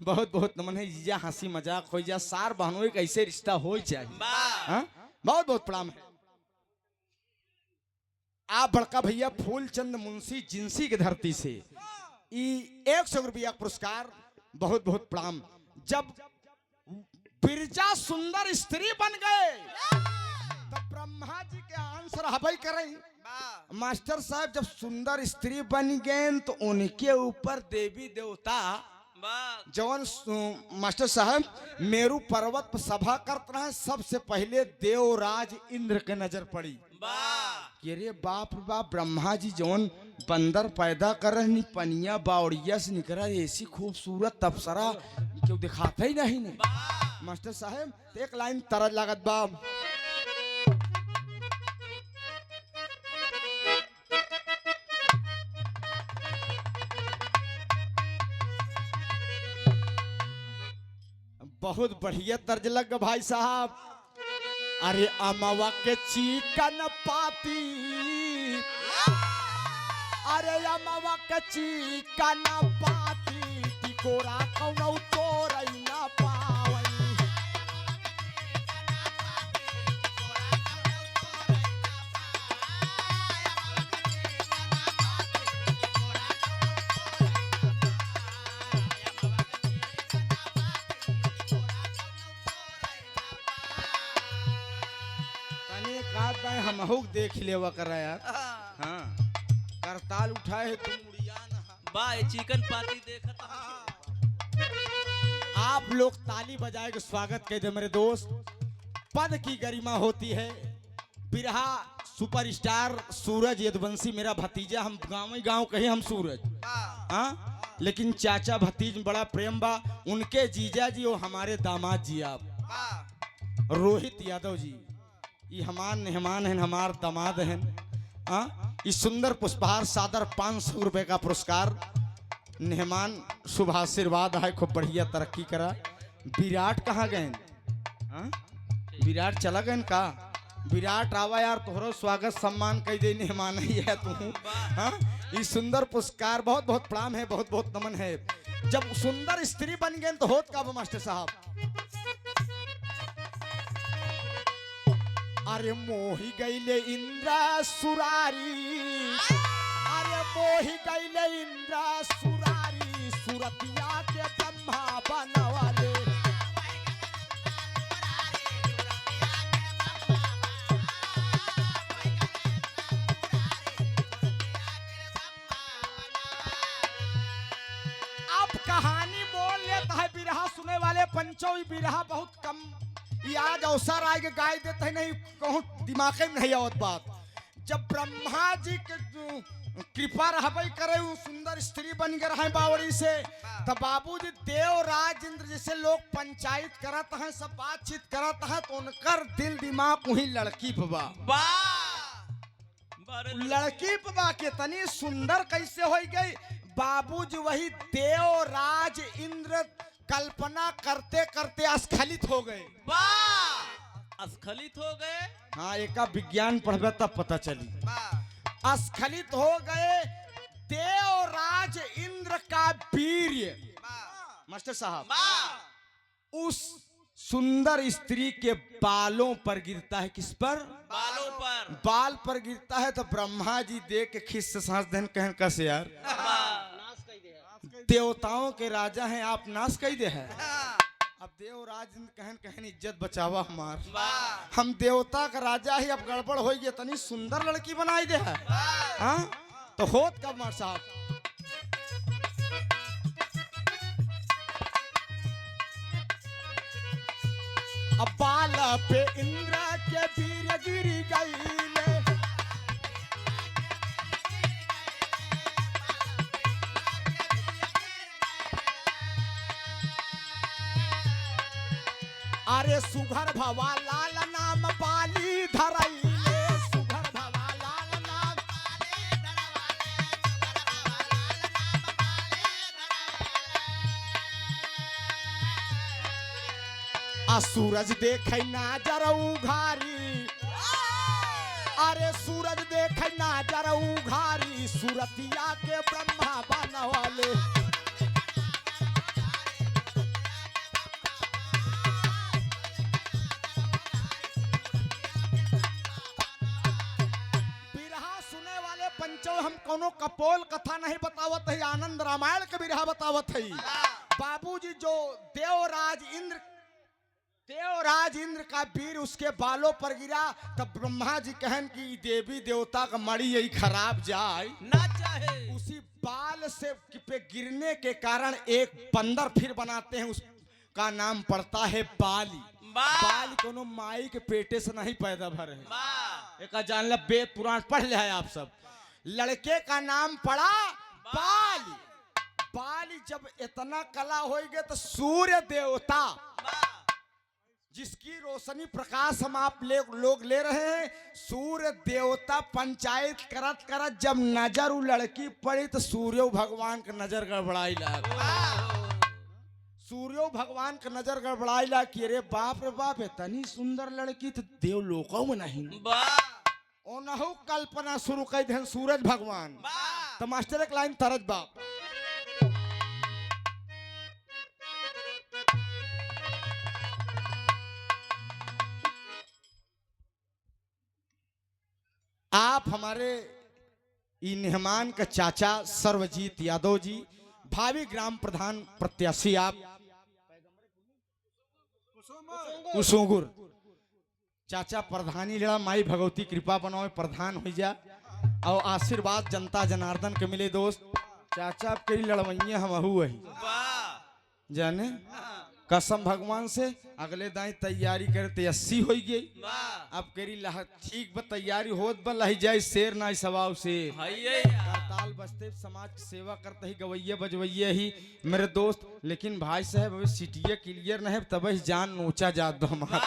बहुत बहुत नमन है। जीजा हंसी मजाक हो जा, सार बहनोई कैसे रिश्ता हो चाहिए। हाँ बहुत बहुत प्रणाम है। आप बड़का भैया फूलचंद मुंशी जिंसी की धरती से 100 रुपया पुरस्कार बहुत बहुत प्रणाम। जब बिरजा सुंदर स्त्री बन गए तब ब्रह्मा जी के आंसर हबई करें। मास्टर साहब जब सुंदर स्त्री बन गए तो उनके ऊपर देवी देवता जवन मास्टर साहब मेरू पर्वत पर सभा करते रहे, सबसे पहले देवराज इंद्र के नजर पड़ी कि रे बाप रे बाप ब्रह्मा जी जवन बंदर पैदा कर रहे पनिया बावड़िया से निकला ऐसी खूबसूरत तपसरा क्यों दिखाता ही नहीं ने। मास्टर साहब एक लाइन तरज लागत बाब बहुत बढ़िया तर्ज लग भाई साहब। अरे अमवा के चिकन पाती, अरे अमवा के चिकन पाती टिकोरा कौनो तोरई ना पावई। हम देख लेवा कर रहा यार। हाँ करताल उठाए तुम मुड़िया ना बा चिकन पार्टी देखत। आप लोग ताली बजाए के स्वागत कहते मेरे दोस्त। पद की गरिमा होती है। बिरहा सुपरस्टार सूरज यदुवंशी मेरा भतीजा, हम गाँव ही गाँव कहे हम सूरज। हाँ लेकिन चाचा भतीज बड़ा प्रेम बा। उनके जीजा जी और हमारे दामाद जी आप रोहित यादव जी, ये हमार मेहमान हैं, हमार दामाद हैं। इस सुंदर पुष्पहार सादर 500 रुपए का पुरस्कार मेहमान शुभ आशीर्वाद है, खूब बढ़िया तरक्की करा। विराट कहाँ गए? विराट चला गए का? विराट आवा यार तोहरो स्वागत सम्मान कई दे मेहमान ही है तू। हाँ इस सुंदर पुरस्कार बहुत बहुत प्रणाम है, बहुत बहुत नमन है। जब सुंदर स्त्री बन गए तो होत का मास्टर साहब। अरे मोही गईले इंद्रा सुरारी, अरे मोही गईले इंद्रा सुरारी सुरतिया के ब्रह्मा बनवाले। सुने वाले पंचों ई बिरहा बहुत कम ई आज अवसर आए के गाय देते हैं, नहीं कहूँ दिमाग में नहीं आवत बात। जब ब्रह्मा जी के कृपा रहबई करे उ सुंदर स्त्री बन गए रहे बावड़ी से, तब बाबूजी देवराज इंद्र जैसे लोग पंचायत करत हैं, सब बातचीत करत हैं, तो उनकर दिल दिमाग वही लड़की पे बा। लड़की पे बा कितनी सुंदर कैसे हो गई। बाबूजी वही देवराज इंद्र कल्पना करते करते स्खलित हो गए। अस्खलित हो गए। हाँ, एक विज्ञान पढ़बे तब पता चली। स्खलित हो गए देवराज इंद्र का वीर्य। मास्टर साहब, उस सुंदर स्त्री के बालों पर गिरता है। किस पर? बालों पर। बाल पर गिरता है तो ब्रह्मा जी देख के खिस से सांस देन कहन कैसे यार, देवताओं के राजा हैं आप, नाश कई दे है। अब देवराज कहन कहन इज्जत बचावा हमार, हम देवता का राजा ही, अब गड़बड़ हो गई, इतनी सुंदर लड़की बनाई दे है। हाँ तो होत कब मार साहब, अब बाल पे इंद्र के वीर गिरी गई। अरे सुघर भवा लाल नाम बाली धरैले, सुघर भवा लाल नाम आ सूरज देखे नाजर उघारी, अरे सूरज देखे नाजर उघारी, सूरतिया के ब्रह्मा बनवाले। हम कोनो कपोल कथा नहीं बतावत है, आनंद रामायण के बिरहा बतावत है। बाबूजी जो देवराज इंद्र का वीर उसके बालों पर गिरा, तब ब्रह्मा जी कहन कि देवी देवता का मड़ी यही खराब जाए ना चाहे। उसी बाल से पे गिरने के कारण एक बंदर फिर बनाते हैं, उसका नाम पड़ता है बाली। बाली कोनो माई के पेटे से नहीं पैदा भर है। एक जान ला, वेद पुराण पढ़ लिया है आप सब। लड़के का नाम पड़ा बाली। बाली जब इतना कला हो गए तो सूर्य देवता जिसकी रोशनी प्रकाश हम आप लोग ले रहे हैं, सूर्य देवता पंचायत करत करत जब नजर उ लड़की पड़ी तो सूर्य भगवान का नजर गड़बड़ाई लग। सूर्य भगवान का नजर गड़बड़ाई लग कि अरे बाप रे बाप, इतनी सुंदर लड़की तो देवलोकों में नहीं। ओनहु कल्पना शुरू कर दे सूरज भगवान। तो मास्टर एक लाइन तरज बाप, आप हमारे मेहमान का चाचा सर्वजीत यादव जी, भावी ग्राम प्रधान प्रत्याशी आप कुसुंगुर चाचा प्रधानी लड़ा, माई भगवती कृपा बनाओ प्रधान हो जा और आशीर्वाद जनता जनार्दन के मिले। दोस्त चाचा आप कई लड़वैया हम वही जाने कसम भगवान से अगले दाई तैयारी करते 80 हो गई। अब करी ठीक बा तैयारी होत बा लही जाए शेर ना सवाव से ताल बजते समाज की सेवा करते ही गवैये बजवैये ही मेरे दोस्त। लेकिन भाई साहब अभी सिटिया क्लियर नहीं तब ही जान ऊंचा जा दो हमारा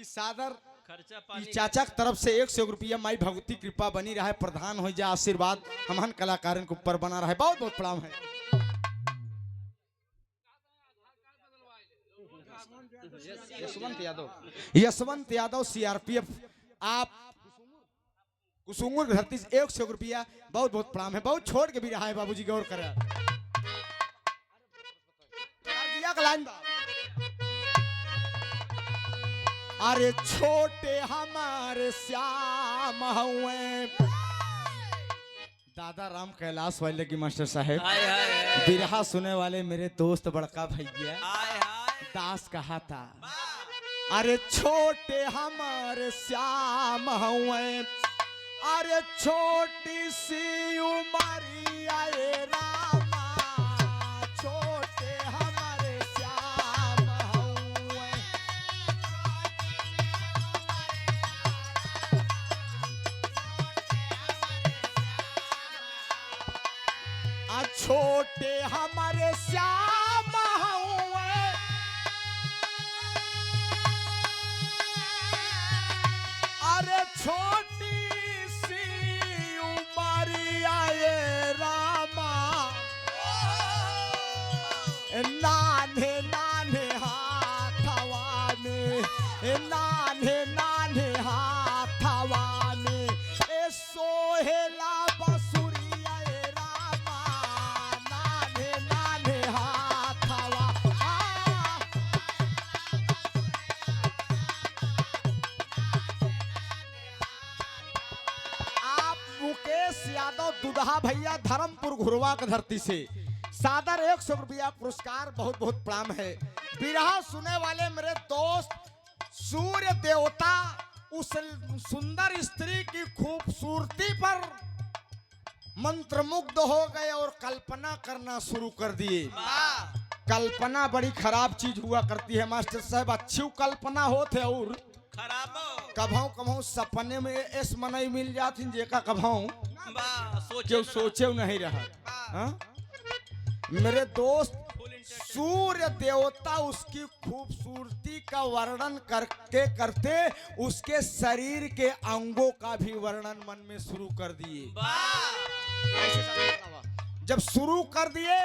सादर चाचा की तरफ से 100 रुपया माई भगवती कृपा बनी रहा है, प्रधान हो जा आशीर्वाद हमहन कलाकारन के ऊपर बना रहा है। बहुत बहुत प्रणाम है। यशवंत यादव सीआरपीएफ आप कुसुंगुर धरती से 100 रुपया बहुत बहुत प्रणाम है। बहुत छोड़ के भी रहा है बाबूजी, गौर करें। अरे छोटे हमारे श्याम हुए, दादा राम कैलाश वाले की मास्टर साहेब बिरहा सुने वाले मेरे दोस्त बड़का भैया दास कहा था। अरे छोटे हमारे श्याम हुए, अरे छोटी सी उमरिया रामा, छोटे हमारे छोटे हमारे श्याम हुए, अरे छोटी सी उमरिया ये रामा, नाने नाने हाथवा में, नाने नाने हाथवा में, ए सोहेला बसुरिया ये रामा, नाने नाने हाथवा। आप मुकेश यादव दुल्हा भैया धर्मपुर घुरवा की धरती से सादर 100 रुपया पुरस्कार, बहुत बहुत प्रणाम है। बिरहा सुने वाले मेरे दोस्त, सूर्य देवता उस सुंदर स्त्री की खूबसूरती पर मंत्रमुग्ध हो गए और कल्पना करना शुरू कर दिए। कल्पना बड़ी खराब चीज हुआ करती है मास्टर साहब, अच्छी कल्पना होते और कभौ कभौ सपने में ऐस मनई मिल जाती जेका कभौ क्यों सोचे नहीं रहा। हाँ? मेरे दोस्त, सूर्य देवता उसकी खूबसूरती का वर्णन करते करते उसके शरीर के अंगों का भी वर्णन मन में शुरू कर दिए। जब शुरू कर दिए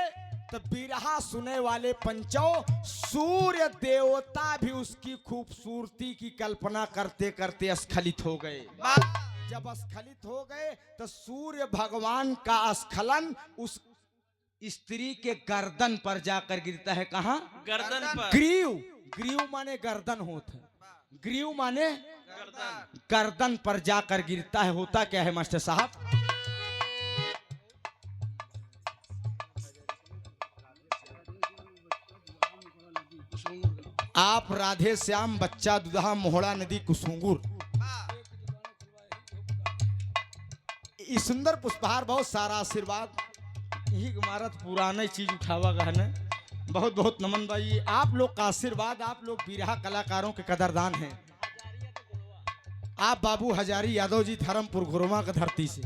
तो बिरहा सुने वाले पंचों, सूर्य देवता भी उसकी खूबसूरती की कल्पना करते करते स्खलित हो गए। जब स्खलित हो गए तो सूर्य भगवान का स्खलन उस स्त्री के गर्दन पर जाकर गिरता है। कहाँ? गर्दन पर। ग्रीव, ग्रीव माने गर्दन होता है, ग्रीव माने गर्दन पर जाकर गिरता है। होता क्या है मास्टर साहब? आप राधे श्याम बच्चा दुधा मोहड़ा नदी कुसुंगुर, इस सुंदर पुष्पहार बहुत सारा आशीर्वाद, यही इमारत पुराने चीज उठावा गहने, बहुत बहुत नमन भाई, आप लोग का आशीर्वाद, आप लोग बिरहा कलाकारों के कदरदान हैं। आप बाबू हजारी यादव जी धर्मपुर घुरमा की धरती से,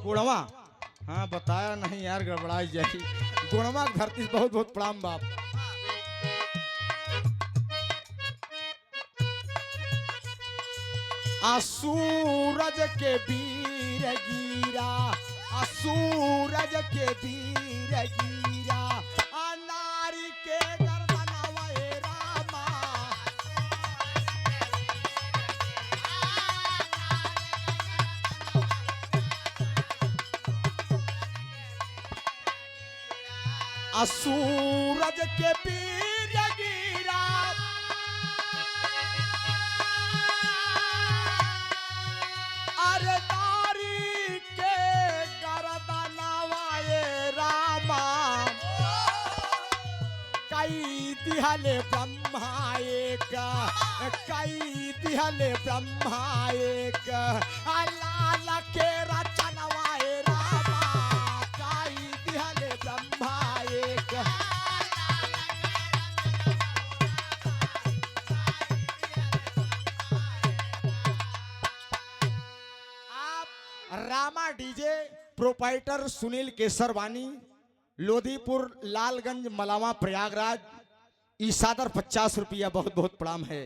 गुणवा, हाँ बताया नहीं यार, गड़बड़ाई जाए, गुणवा की धरती से बहुत बहुत प्रणाम बाप। सूरज के वीर गिरा, सूरज के वीर गिरा, नारी के गर्दनवा ए रामा, सूरज के वीर गिरा, अरे नारी के गर्दनवा ए रामा, कई दिहले ब्रह्मा एक, कई दिहले ब्रह्मा एक, लाल के रचनवा ए रामा, कई दिहले ब्रह्मा एक। रामा डीजे प्रोपाइटर सुनील केसरवानी, लोधीपुर लालगंज मलावा प्रयागराज, ईसादर 50 रुपया, बहुत बहुत प्रणाम है।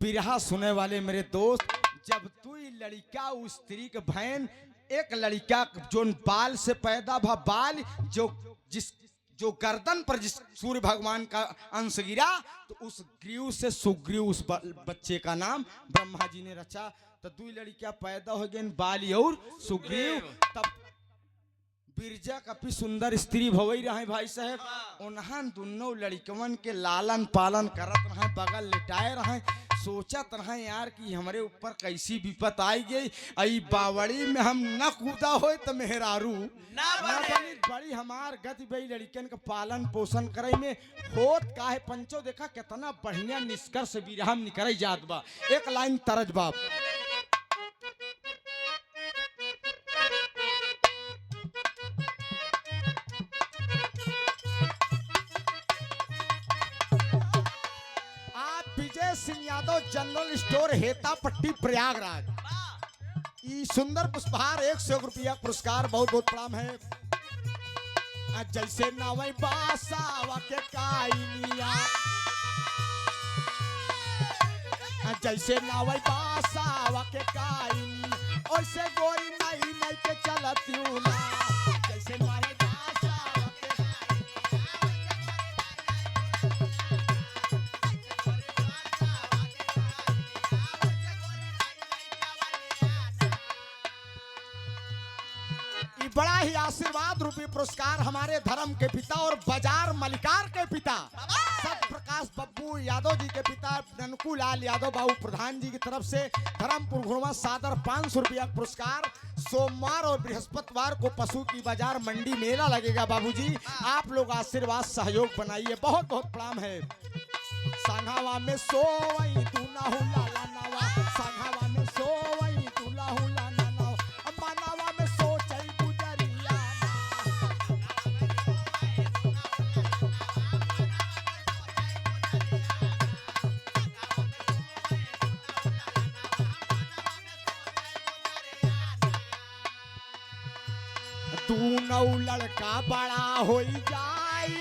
बिरहा सुने वाले मेरे दोस्त, जब तू लड़का उस स्त्री के बहन, एक लड़का जो बाल से पैदा भा, बाल जो गर्दन पर जिस सूर्य भगवान का अंश गिरा, तो उस ग्रीव से सुग्रीव उस बच्चे का नाम ब्रह्मा जी ने रचा। तो दो लड़कियां पैदा हो गई, बाली और सुग्रीव। तब बिरजा कपी सुंदर स्त्री भवई रहे भाई साहब, उन्हन दोनों लड़कवन के लालन पालन करत रहे, बगल लिटाए रहे, सोचत रहे यार कि हमारे ऊपर कैसी विपत आई गई, आई बावड़ी में हम न कूदा हो तो मेहरारू ना बनी, बड़ी हमार गति बई लड़कन का पालन पोषण करे में होत का है। पंचो देखा कितना बढ़िया निष्कर्ष बिरहा में निकल जात बा। एक लाइन तरज बाप, सिंह यादव जनरल स्टोर हेता पट्टी प्रयागराज, सुंदर पुष्पहार 100 रुपया पुरस्कार, बहुत बहुत प्रणाम है। जैसे नावई बासावा के काइनिया, जैसे नावई बासावा के काइनी, ओसे गोरी नहीं नहीं के चलती ना, जैसे नावई बासावा के बड़ा ही आशीर्वाद रूपी पुरस्कार हमारे धर्म के पिता और बाजार मलिकार के पिता सत प्रकाश बब्बू यादव जी के पिता ननकू लाल यादव बाबू प्रधान जी की तरफ से धर्मपुर घुड़वा सादर 500 रुपया पुरस्कार। सोमवार और बृहस्पतिवार को पशु की बाजार मंडी मेला लगेगा बाबूजी, आप लोग आशीर्वाद सहयोग बनाइए, बहुत बहुत प्रणाम है। संघावा में सोवई दूना हुला लानावा, संघावा में सोवई दूना हुला नानावा, मानावा में सोचई गुजरिया तू नौ लड़का बड़ा हो जाई,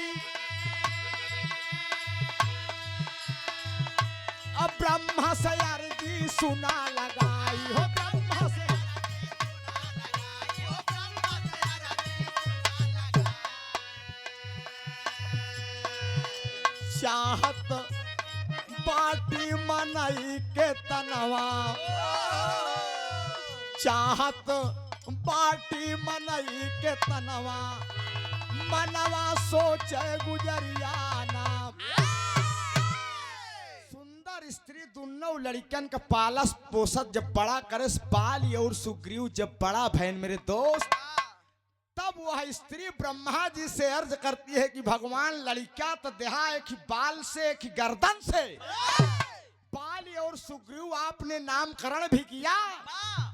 अब ब्रह्मा से अर्जी सुना लगाई हो, ब्रह्मा से चाहत बाटी मनई के तनवा, चाहत बाटी मनई के तनवा, मनवा सोचे गुजरिया नाम। सुंदर स्त्री दोनों लड़कन का पालस पोषत जब बड़ा करस बाल और सुग्रीव जब बड़ा भैन मेरे दोस्त, तब वह स्त्री ब्रह्मा जी से अर्ज करती है कि भगवान लड़का तो देहा एक ही बाल से एक ही गर्दन से, बाल और सुग्रीव आपने नामकरण भी किया,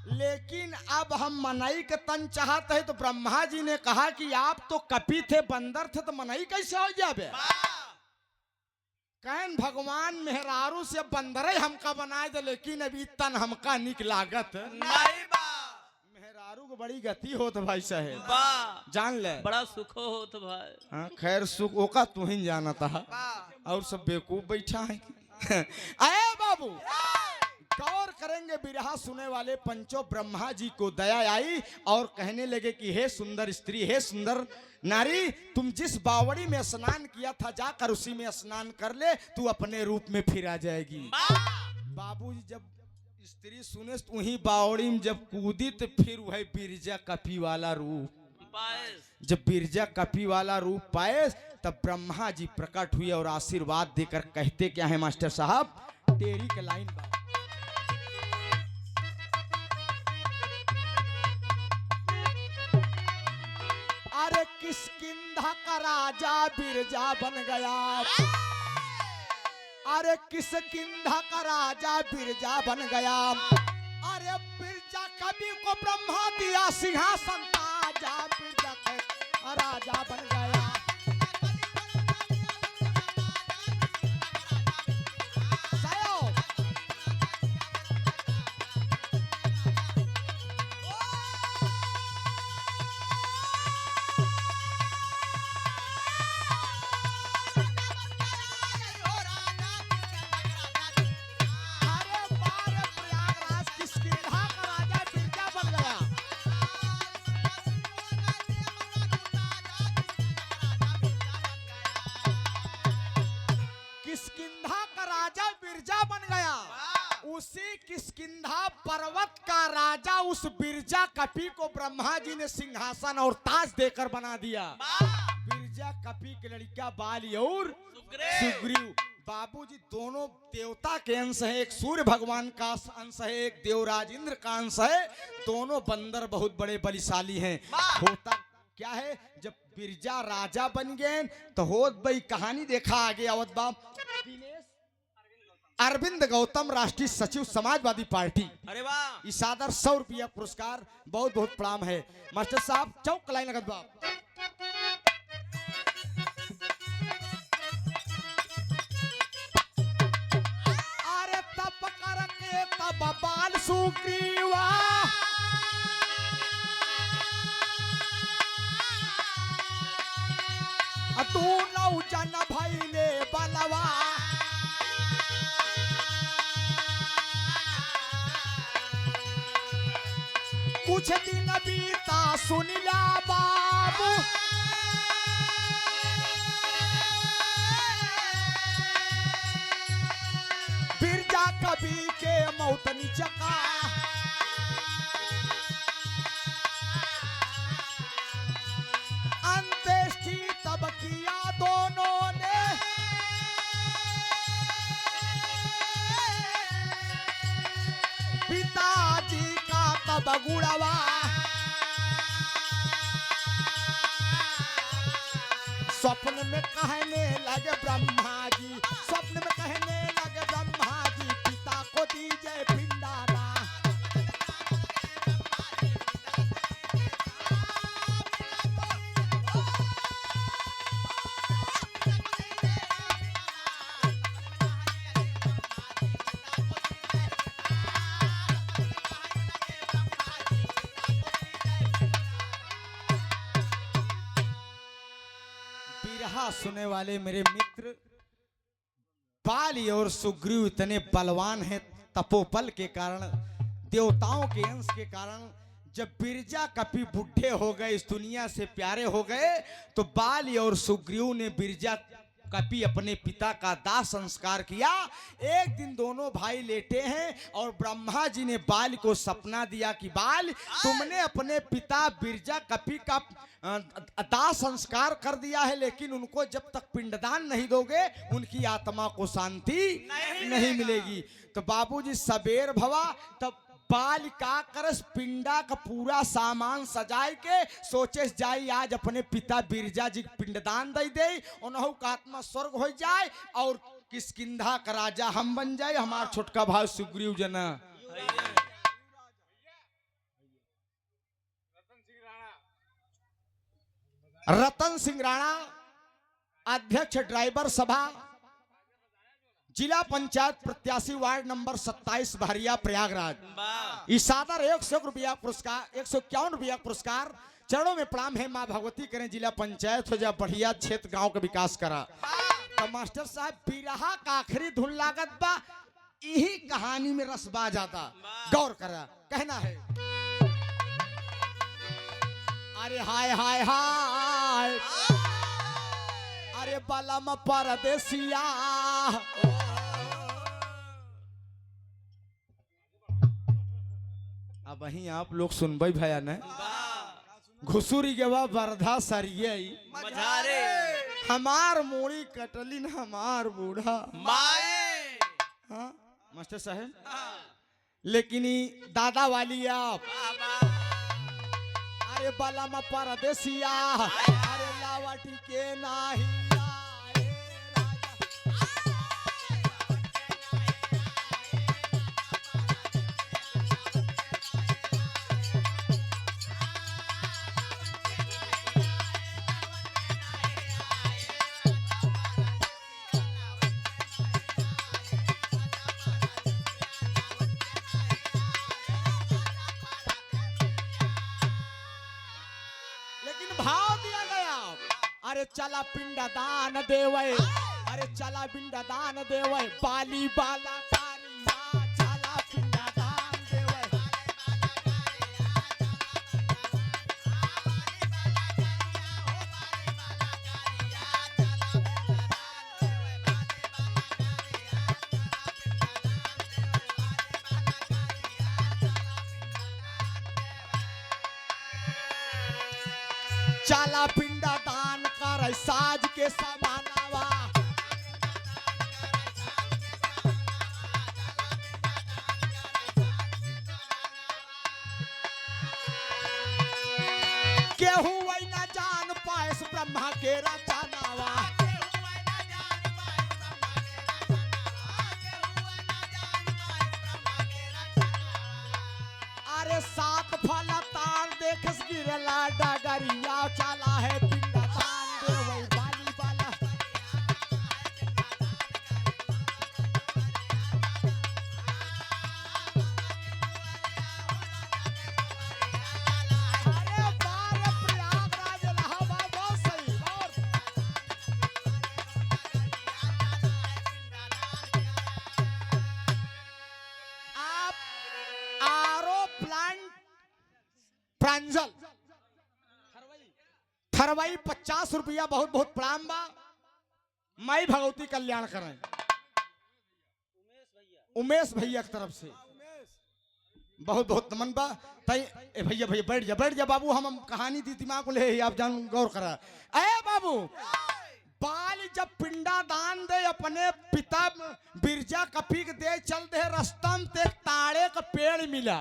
लेकिन अब हम मनई के तन चाहते हैं। तो ब्रह्मा जी ने कहा कि आप तो कपी थे, बंदर थे, तो मनई कैसे हो जाए? कहन भगवान मेहरारू से बंदरे हमका बनाए दे, लेकिन अभी तन हमका निक लागत नहीं बा, मेहरारू को बड़ी गति हो तो भाई साहेब बा जान ले, बड़ा सुखो हो तो भाई। हाँ खैर सुख ओका तू ही जाना था, और सब बेवकूफ बैठा है। अरे बाबू गौर करेंगे, बिरहा सुने वाले पंचों ब्रह्मा जी को दया आई और कहने लगे कि हे सुंदर स्त्री, हे सुंदर नारी, तुम जिस बावड़ी में स्नान किया था जाकर उसी में स्नान कर ले, तू अपने रूप में फिर आ जाएगी। बाबूजी जब स्त्री सुने वही बावड़ी में जब कूदी तो फिर वह बिरजा कपी वाला रूप पाए, जब बिरजा कपी वाला रूप पाए तब ब्रह्मा जी प्रकट हुए और आशीर्वाद देकर कहते क्या है मास्टर साहब, तेरी के लाइन बात। अरे किसकिंधा का राजा बिरजा बन गया, अरे किसकिंधा का राजा बिरजा बन गया, अरे बिरजा कवि को ब्रह्मा दिया सिंहासन ताजा, बिरजा का राजा बन गया। किष्किंधा का राजा बिरजा बन गया, उसी किष्किंधा पर्वत का राजा उस बिरजा कपी को ब्रह्मा जी ने सिंहासन और ताज देकर बना दिया। बिरजा कपी की लड़का बाली और सुग्रीव, बाबूजी दोनों देवता के अंश है, एक सूर्य भगवान का अंश है, एक देवराज इंद्र का अंश है, दोनों बंदर बहुत बड़े बलिशाली हैं। होता क्या है, जब बिरजा राजा बन गए तो होत भाई कहानी देखा आगे आवत बाप। अरविंद गौतम राष्ट्रीय सचिव समाजवादी पार्टी, अरे वाह, इस सादर 100 रुपया पुरस्कार, बहुत बहुत प्रणाम है। मास्टर साहब चौक लाइन लगत बाप। अरे तब करके तब बाल सुग्रीवा, तू नौ जन भइले बलवा कुछ दिन बीता सुनिला बाबू बिरजा कवि के मौतनी चका अंत्येष्टि तब किया दोनों ने पिताजी का तब गुड़वा स्वप्न में कहने लगे ब्रह्मा जी स्वप्न में कहने लगे ब्रह्मा जी पिता को दीजिए पिंडारा बिरहा सुने वाले मेरे मित्र बाली और सुग्रीव इतने बलवान हैं तपोबल के कारण देवताओं के अंश के कारण जब बिरजा कपि बुढ़े हो गए इस दुनिया से प्यारे हो गए तो बाली और सुग्रीव ने बिरजा कपि अपने पिता का दाह संस्कार किया। एक दिन दोनों भाई लेटे हैं और ब्रह्मा जी ने बाल को सपना दिया कि बाल तुमने अपने पिता बिरजा कपि का दाह संस्कार कर दिया है लेकिन उनको जब तक पिंडदान नहीं दोगे उनकी आत्मा को शांति नहीं मिलेगी। तो बाबूजी सबेर भवा तब बाल का करस पिंडा का पूरा सामान सजाए के सोचे जाई आज अपने पिता बिरजा जी पिंडदान दे दे उन्हों का आत्मा स्वर्ग हो जाए और किष्किंधा का राजा हम बन जाए हमारा छोटका भाई सुग्रीव जना। रतन सिंह राणा अध्यक्ष ड्राइवर सभा जिला पंचायत प्रत्याशी वार्ड नंबर 27 बहरिया प्रयागराज इस सादर 100 रुपया पुरस्कार 151 रुपया पुरस्कार चरणों में प्रणाम है माँ भगवती करें जिला पंचायत हो जा बढ़िया क्षेत्र गांव का विकास करा। तो मास्टर साहब बिरहा का आखिरी धुन लागत बा यही कहानी में रस बा जाता गौर करा कहना है अरे हाय हाय हाय अरे बलम परदेसिया अब वहीं आप लोग सुनबे भया न घुसुरी के बाद वर्धा सरिये हमार मोड़ी कटलिन हमार बूढ़ा हाँ मास्टर साहब लेकिन दादा वाली आप अरे बलम परदेसिया अरे लावटी के नाही अरे चला पिंड दान देवे अरे चला पिंड दान देवे बाली बाला कारिया चला पिंड दान देवे चला पिंड दान कर साज के समानावा केहू वही न जान पाए ब्रह्मा के रचनावा अरे सात फल तार देख गिरला डगरिया चला है पिंडा तान देवै बाली बाला अरे बार प्रयागराज इलाहाबाद बहुत सही और मंजल थरवई 50 रुपया बहुत बहुत प्रणाम बा। माई भगवती कल्याण करें। उमेश भैया की तरफ से बहुत बहुत नमन बा। तई भैया भैया बैठ जा बाबू, हम कहानी दी दिमाग को ले आप जान गौर करा। अरे बाबू बाल जब पिंडा दान दे अपने पिता बिरजा कपी के दे चल दे रस्तम ते ताड़े का पेड़ मिला।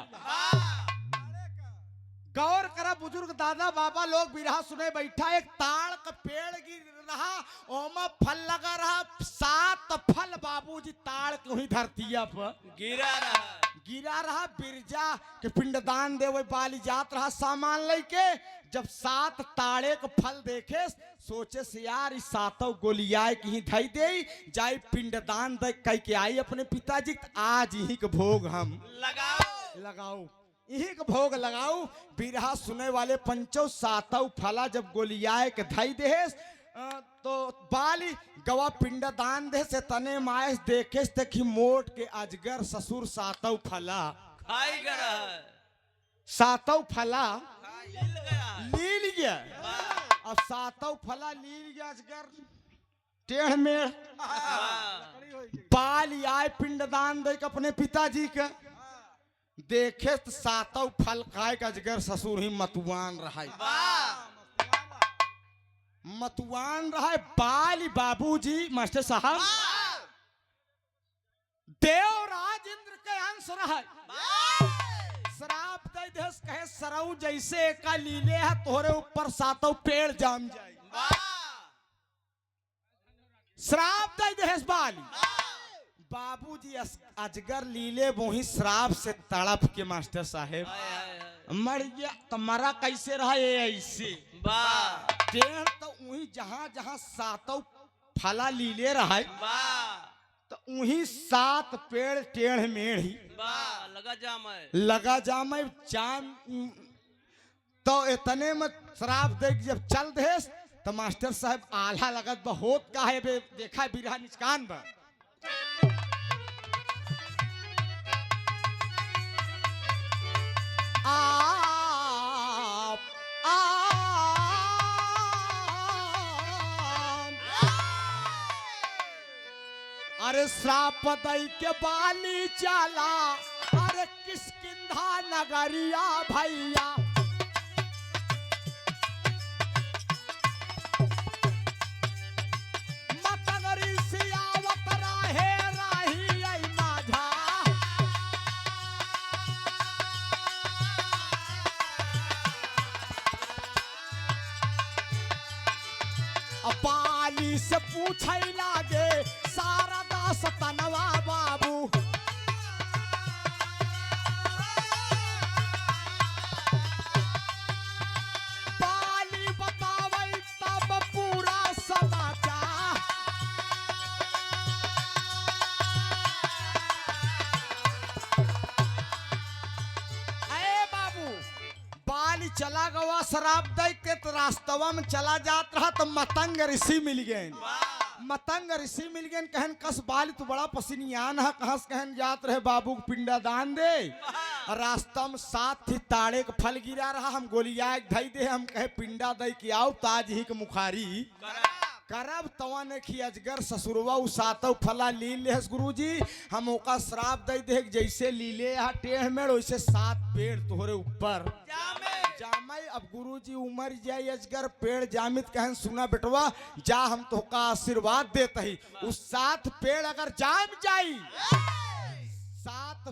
गौर करा बुजुर्ग दादा बाबा लोग बिरहा सुने बैठा, एक ताड़ का पेड़ गिर रहा, ओमा फल लगा रहा, 7 फल बाबूजी ताड़ के वही धरतिया पर गिरा रहा। बिरजा के पिंडदान दे वही बाली जात रहा सामान लेके। जब 7 ताड़े के फल देखे सोचे से यार इस 7 गोलियाए की धई दे जाए पिंडदान दे कह के आई अपने पिताजी। आज यही के भोग हम लगाओ यही के भोग लगाओ। बिरहा सुने वाले पंचो 7 फला जब गोलियाए के धई दे तो बाली गवा पिंडदान दे से तने मायस देखे देखी मोट के अजगर ससुर 7 फला 7 फला लील गया। अब 7 फला लील गया अजगर टेढ़ में बाली आए पिंडदान दे के अपने पिताजी के देखे तो 7 फल खाए का अजगर ससुर ही मतुआन रहा बाली बाबूजी मास्टर साहब देवराज इंद्र के अंश रहा। श्राप दे देश कहे सरऊ जैसे का लीले है तोहरे ऊपर 7 पेड़ जाम जाए। श्राप दे देश बाली बाबूजी अजगर लीले वही श्राप से तड़प के मास्टर साहेब मर गया। तो मरा कैसे रहा ये ऐसे टेढ़ तो वही जहां जहां 7 फला लीले रहा तो वही 7 पेड़ टेढ़ मेढ़ ही लगा जाम तो इतने में श्राप दे जब चल दे तो मास्टर साहब आल्हा लगत बहुत का है देखा बिरहा निचकान बा। अरे श्राप दई के बाली चाला अरे किसकिंधा नगरिया भैया। मतगरी सियावत रहे राही आई माझा। बाली से पूछे लागे सारा दास तनवा बाबू। बाली बतावे तब पूरा समाचार। अरे बाबू बाली चला गवा शराब दे के तो रास्तवा में चला जात रहा तो मतंग ऋषि मिल गए। मतंग ऋषि मिल गए कहन कस बाली तो बड़ा पसीनियान है कहाँ से कहन जात रहे बाबू को पिंडा दान दे। रास्ता में 7 थी ताड़े के फल गिरा रहा हम गोलिया धई दे हम कहे पिंडा दे के आओ ताज ही के मुखारी करब तवा ने खी अजगर ससुरवा उ 7 फला लील ले गुरुजी हम ओका श्राप दे दे जैसे लीले यहाँ टेढ़ मेढ़ वैसे 7 पेड़ तोहरे ऊपर जामे। अब गुरुजी उमर जाए अजगर पेड़ जामित कहन सुना बेटवा जा हम तो का आशीर्वाद देते ही उस 7 पेड़ अगर जाम जाई 7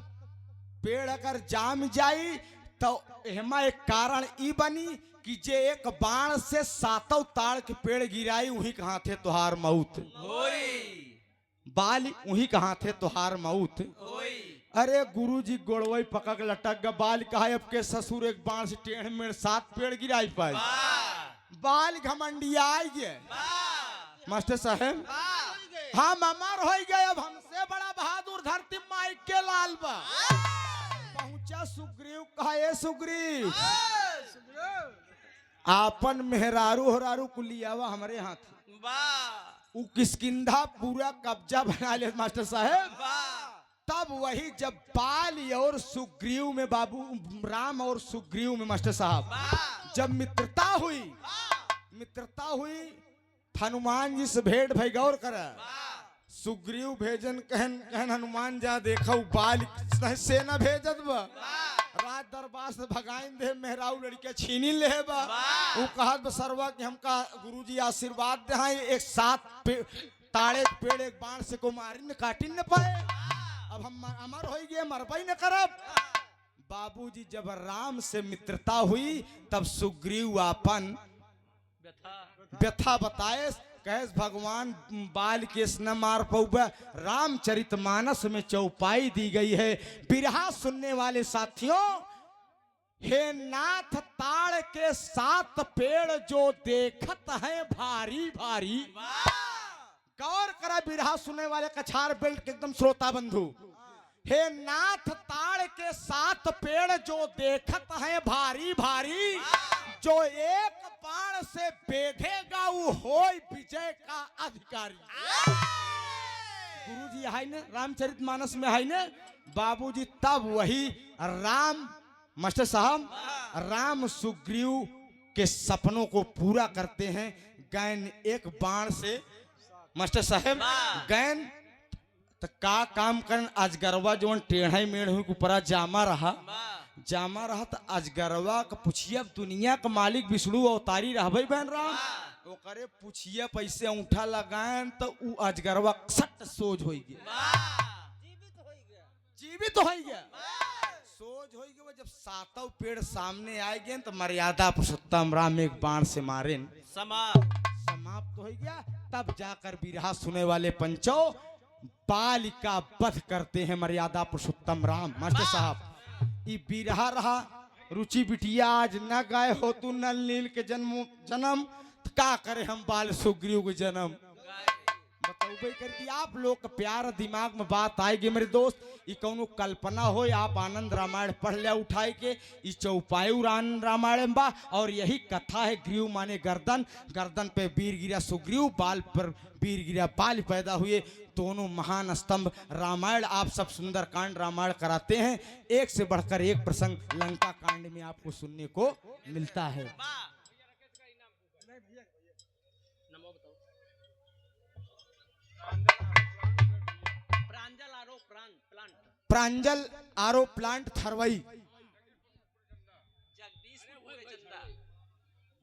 पेड़ अगर जाम जाई तो एमा एक कारण ई बनी कि जे एक बाण से 7 ताड़ के पेड़ गिराई वही कहाँ थे तुहार मौत बाल वही कहाँ थे तुहार मौत। अरे गुरुजी गोड़वई पकड़ लटक ग बाल कहा अब के ससुर एक बाण से टेढ़ मेढ़ 7 पेड़ गिराई पाई बाल घमंडिया गए मास्टर साहब हम अमर हो गए। अब हमसे बड़ा बहादुर धरती माई के लाल बा पहुंचा सुग्रीव कहा ए सुग्रीव आपन मेहरारू हरारू कुलियावा हमारे हाथ उ किसकिंधा पूरा कब्जा बना ले मास्टर साहब। तब वही जब बाली और सुग्रीव में बाबू राम और सुग्रीव में मास्टर साहब जब मित्रता हुई हनुमान जी से भेंट भाई गौर कर सुग्रीव भेजन कहन कहन हनुमान जा देखो बाल सेना भेजत बा राज दरबार से भगाइन दे मेहराऊ लड़के छीनी ले बा वो कहत बसरवा कि हमका गुरुजी आशीर्वाद दे एक साथ ताड़े पेड़ एक बाण से को मारी न काटी न पाए अब हम अमर हो गए मरबई न करब। बाबूजी जब राम से मित्रता हुई तब सुग्रीव अपन व्यथा बताए कहे भगवान बाल केस न मार पौबा। रामचरितमानस में चौपाई दी गई है। बिरहा सुनने वाले साथियों, हे नाथ ताड़ के 7 पेड़ जो देखत है भारी भारी। गौर करा बिरहा सुनने वाले कछार बेल्ट के एकदम श्रोता बंधु। हे नाथ ताड़ के 7 पेड़ जो देखत है भारी भारी, जो एक बाण से बेधेगा वो होय विजय का अधिकारी। गुरुजी है ने रामचरितमानस में है ने बाबूजी तब वही राम मास्टर साहब राम सुग्रीव के सपनों को पूरा करते हैं। गैन एक बाण से मास्टर साहब गैन तो का काम करन अजगरवा जो टेढ़ा मेढ़ हुई ऊपरा जामा रहा तो अजगरवा का पुछिया दुनिया का मालिक विष्णु अवतारी रहबे बहन राम वो करे पुछिया पैसे औंठा लगाएं तो उ अजगरवा सट सोज हो गया जीवित हो गया सोज हो गया। जब 7 पेड़ सामने आए गए तो मर्यादा पुरुषोत्तम राम एक बाण से मारे समाप्त हो गया। तब जाकर बिरहा सुने वाले पंचों बालिका वध करते हैं मर्यादा पुरुषोत्तम राम। मास्टर साहब ये बिरहा रहा रुचि बिटिया आज न गाय हो तू नल नील के जन्म का करे हम बाल सुग्रीव के जन्म बताओ करती आप लोग का प्यार दिमाग में बात आएगी मेरे दोस्त। ये कौनो कल्पना हो आप आनंद रामायण पढ़ लिया उठाए के ये चौपायु रामायण बा और यही कथा है। ग्रीव माने गर्दन, गर्दन पे वीर गिरा सुग्रीव, बाल पर वीर गिरा बाल पैदा हुए। दोनों महान स्तंभ रामायण आप सब सुंदर कांड रामायण कराते हैं। एक से बढ़कर एक प्रसंग लंका कांड में आपको सुनने को मिलता है। प्रांजल आरो प्लांट थरवई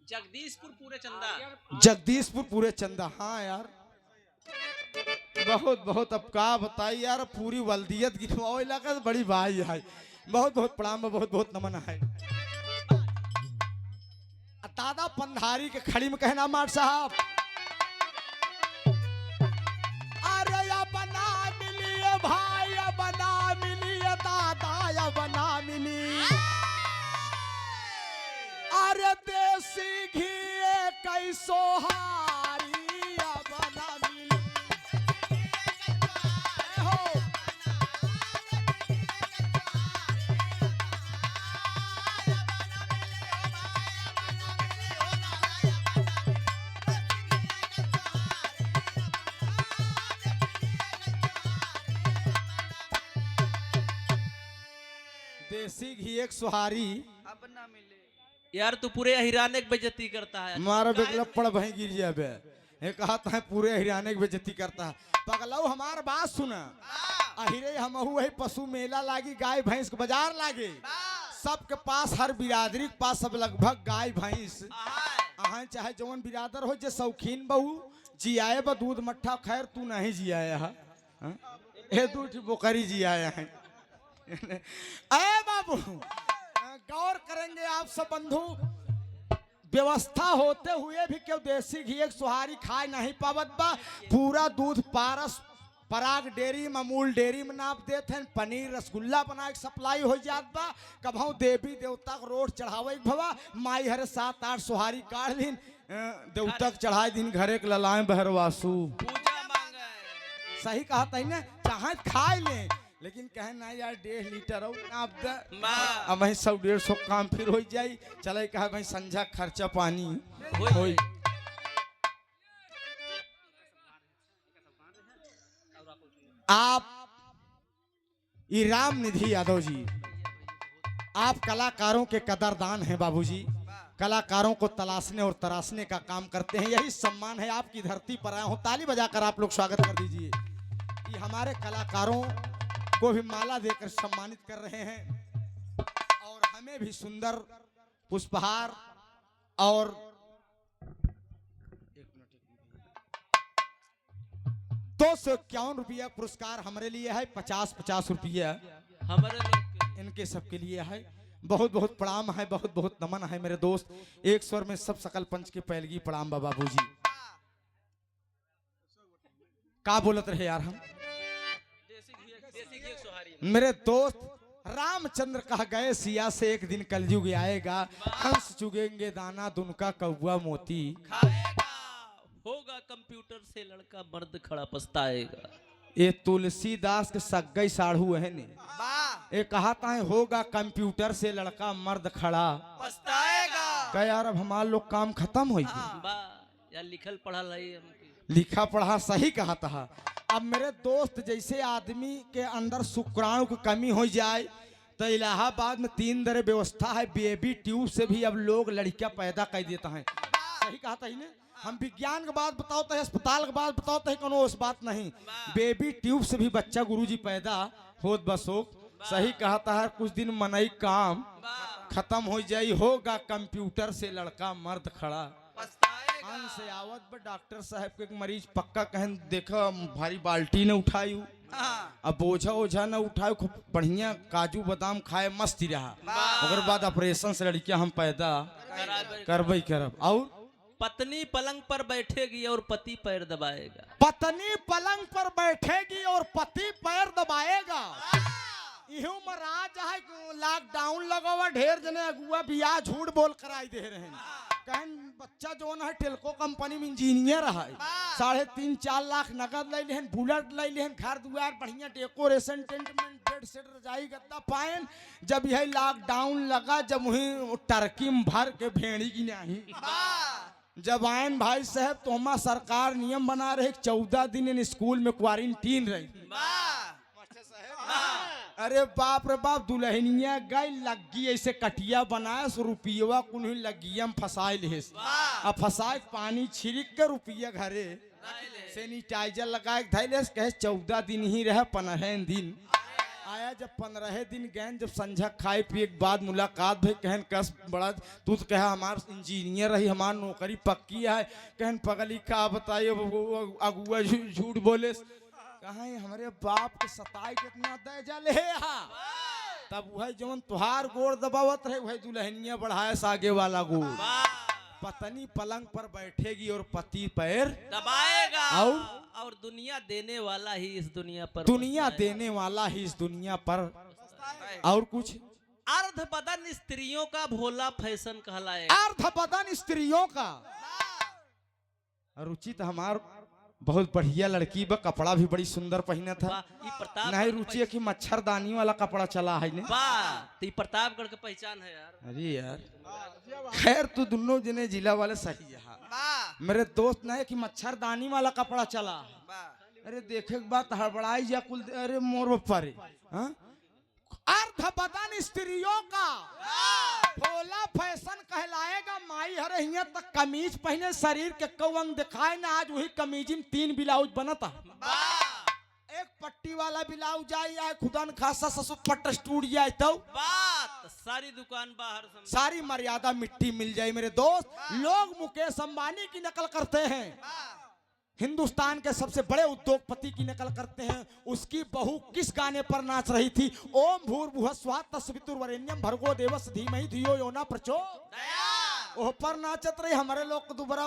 जगदीशपुर पूरे चंदा। हाँ यार बहुत बहुत अब का बताई यार पूरी वल्दियत गिनवाओ इलाका बड़ी भाई है। बहुत बहुत प्रणाम बहुत बहुत नमन है। दादा पंधारी के खड़ी में कहना मार साहब अरे या बना मिली भाई या बना मिली दादा या बना मिली। अरे देसी घी कैसो हारी या बना मिली। देसी घी एक सुहारी अब ना मिले यार तू पूरे हिराने की बेइज्जती करता है। हमारा बेगलप्पड़ भई गिर जाबे ये कहता है पूरे हिराने की बेइज्जती करता है। पगलऊ हमार बात सुना अहिरे हमहू वही पशु मेला लागी गाय भैंस के बाजार लागे सबके पास हर बिरादरी के पास सब लगभग गाय भैंस अहाँ चाहे जवन बिरादर हो जे शौकीन बहू जियाए बा दूध मट्ठा खैर तू नहीं जियाया है ए दूध बोकरी जियाया है। अरे बाबू गौर करेंगे आप सब बंधु व्यवस्था होते हुए भी क्यों देसी घी एक सुहारी खाए नहीं पावत बा। पूरा दूध पारस पराग डेयरी अमूल डेयरी में नाप देते हैं। पनीर रसगुल्ला बना के सप्लाई हो जात बा। कभू देवी देवता को रोड चढ़ावे भवा माई हरे 7-8 सुहारी काट दिन देवता के चढ़ाए दिन घरे के ललाए बहरवासु सही कहा था ना चाहे खाए ले लेकिन कहे ना यार 1.5 लीटर अब वही 100-150 काम फिर हो जाई चले कहा भाई संझा खर्चा पानी होई। आप ये राम निधि यादव जी, आप कलाकारों के कदरदान हैं बाबूजी। कलाकारों को तलाशने और तराशने का काम करते हैं, यही सम्मान है। आपकी धरती पर आया हूं, ताली बजाकर आप लोग स्वागत कर दीजिए कि हमारे कलाकारों को भी माला देकर सम्मानित कर रहे हैं और हमें भी सुंदर पुष्पहार और 251 रुपया पुरस्कार हमारे लिए है। 50-50 रुपया हमारे लोग के इनके सबके लिए है। बहुत बहुत प्रणाम है, बहुत बहुत नमन है मेरे दोस्त। एक स्वर में सब सकल पंच के पैलगी प्रणाम बाबू जी। का बोलत रहे यार हम देसी घी सुहारी मेरे दोस्त। रामचंद्र कह गए सिया से एक दिन कलयुग आएगा, हंस चुगेंगे दाना दुनका कौआ मोती। खाएगा होगा कंप्यूटर से लड़का मर्द खड़ा पछताएगा। ये तुलसीदास के सग्गई साढ़ू है ने ये कहा था होगा कंप्यूटर से लड़का मर्द खड़ा पछताएगा। क्या यार अब हमारे लोग काम खत्म हो गया। बा यार लिखल पढ़ल है हमके। लिखा पढ़ा सही कहा था। अब मेरे दोस्त जैसे आदमी के अंदर शुक्राणु की कमी हो जाए तो इलाहाबाद में 3 तरह व्यवस्था है। बेबी ट्यूब से भी अब लोग लड़कियां पैदा कर देता है। सही कहा था ने। हम विज्ञान के बात बताओ तो अस्पताल के बात बताओ तो कोनो उस बात नहीं। बेबी ट्यूब से भी बच्चा गुरुजी पैदा होत बसो। सही कहा था। कुछ दिन मनई काम खत्म हो जाई, होगा कंप्यूटर से लड़का मर्द खड़ा आन से आवत बा। डॉक्टर साहब के एक मरीज पक्का कहन देखा भारी बाल्टी ने उठाई, अब बोझा ओझा न उठाए, खूब बढ़िया काजू बादाम खाए मस्ती रहा। ओकर बाद ऑपरेशन से लड़कियां हम पैदा करबई करब। और पत्नी पलंग पर बैठेगी और पति पैर दबाएगा। पत्नी पलंग पर बैठेगी और पति पैर दबाएगा। इहू महाराज है लॉकडाउन लगा हुआ, ढेर जने अगुआ बियाह झूठ बोल कराई दे रहे हैं। कहन बच्चा जो है टेलको कंपनी में इंजीनियर है, 3.5-4 लाख नगद ले लेहन, बुलेट ले लेहन, घर दुआर बढ़िया डेकोरेशन टेंट में बेड सेट रजाई गद्दा पायन। जब यह लॉकडाउन लगा, जब वही टर्की में भर के भेड़ी की नहीं जब आयन भाई साहब तो हमारा सरकार नियम बना रहे 14 दिन इन स्कूल में क्वारंटीन रही। अरे बाप रे बाप, दुल्हनिया गई लग्गी ऐसे कटिया बनाए सो रुपया कुन्ही लग्गिया में फसाए ले। अब फसाए पानी छिड़क के रुपया घरे सैनिटाइजर लगाए धैले कहे 14 दिन ही रहे। 15 दिन आया, जब 15 दिन गए, जब संझा खाए पिए के बाद मुलाकात भाई कहन कस बड़ा तू तो कहा हमार इंजीनियर रही, हमार नौकरी पक्की है। कहन पगली का बताइए अगुआ झूठ बोले। कहा हमारे बाप के सताई कितना दे जले तब वह जवन तुहार गोड़ दबावत रहे वह दुल्हनिया बढ़ाए सागे वाला गोड़। पत्नी पलंग पर बैठेगी और पति पैर दबाएगा। और दुनिया देने वाला ही इस दुनिया पर दुनिया देने वाला ही इस दुनिया पर। और कुछ अर्ध बदन स्त्रियों का भोला फैशन कहलाएगा। अर्ध बदन स्त्रियों का रुचि तो हमार बहुत बढ़िया लड़की बा, कपड़ा भी बड़ी सुंदर पहना था। नहीं रुचि है कि मच्छरदानी वाला कपड़ा चला है ने। तो प्रतापगढ़ के पहचान है यार। अरे यार खैर तू दोनों जने जिला वाले सही है। मेरे दोस्त नहीं कि मच्छरदानी वाला कपड़ा चला। अरे देखे के बाद हड़बड़ाई जा कुल। अरे मोर पर अर्ध बदन स्त्रियों का भोला फैशन कहलाएगा। माई हरे हिया तक कमीज पहने शरीर के कौ अंग दिखाए ना। आज वही कमीज में 3 ब्लाउज बनता। एक पट्टी वाला ब्लाउज आई खुदा न खासा ससुर पट्ट टूट जाए तो बात सारी दुकान बाहर सारी मर्यादा मिट्टी मिल जाए। मेरे दोस्त लोग मुकेश अंबानी की नकल करते हैं, हिंदुस्तान के सबसे बड़े उद्योगपति की नकल करते हैं। उसकी बहू किस गाने पर नाच रही थी? ओम भूर्भुवः स्वः तत्सवितुर्वरेण्यं भर्गो देवस्य धीमहि धियो यो न प्रचोदयात्। ओह पर नाचत रही। हमारे लोग को दोबारा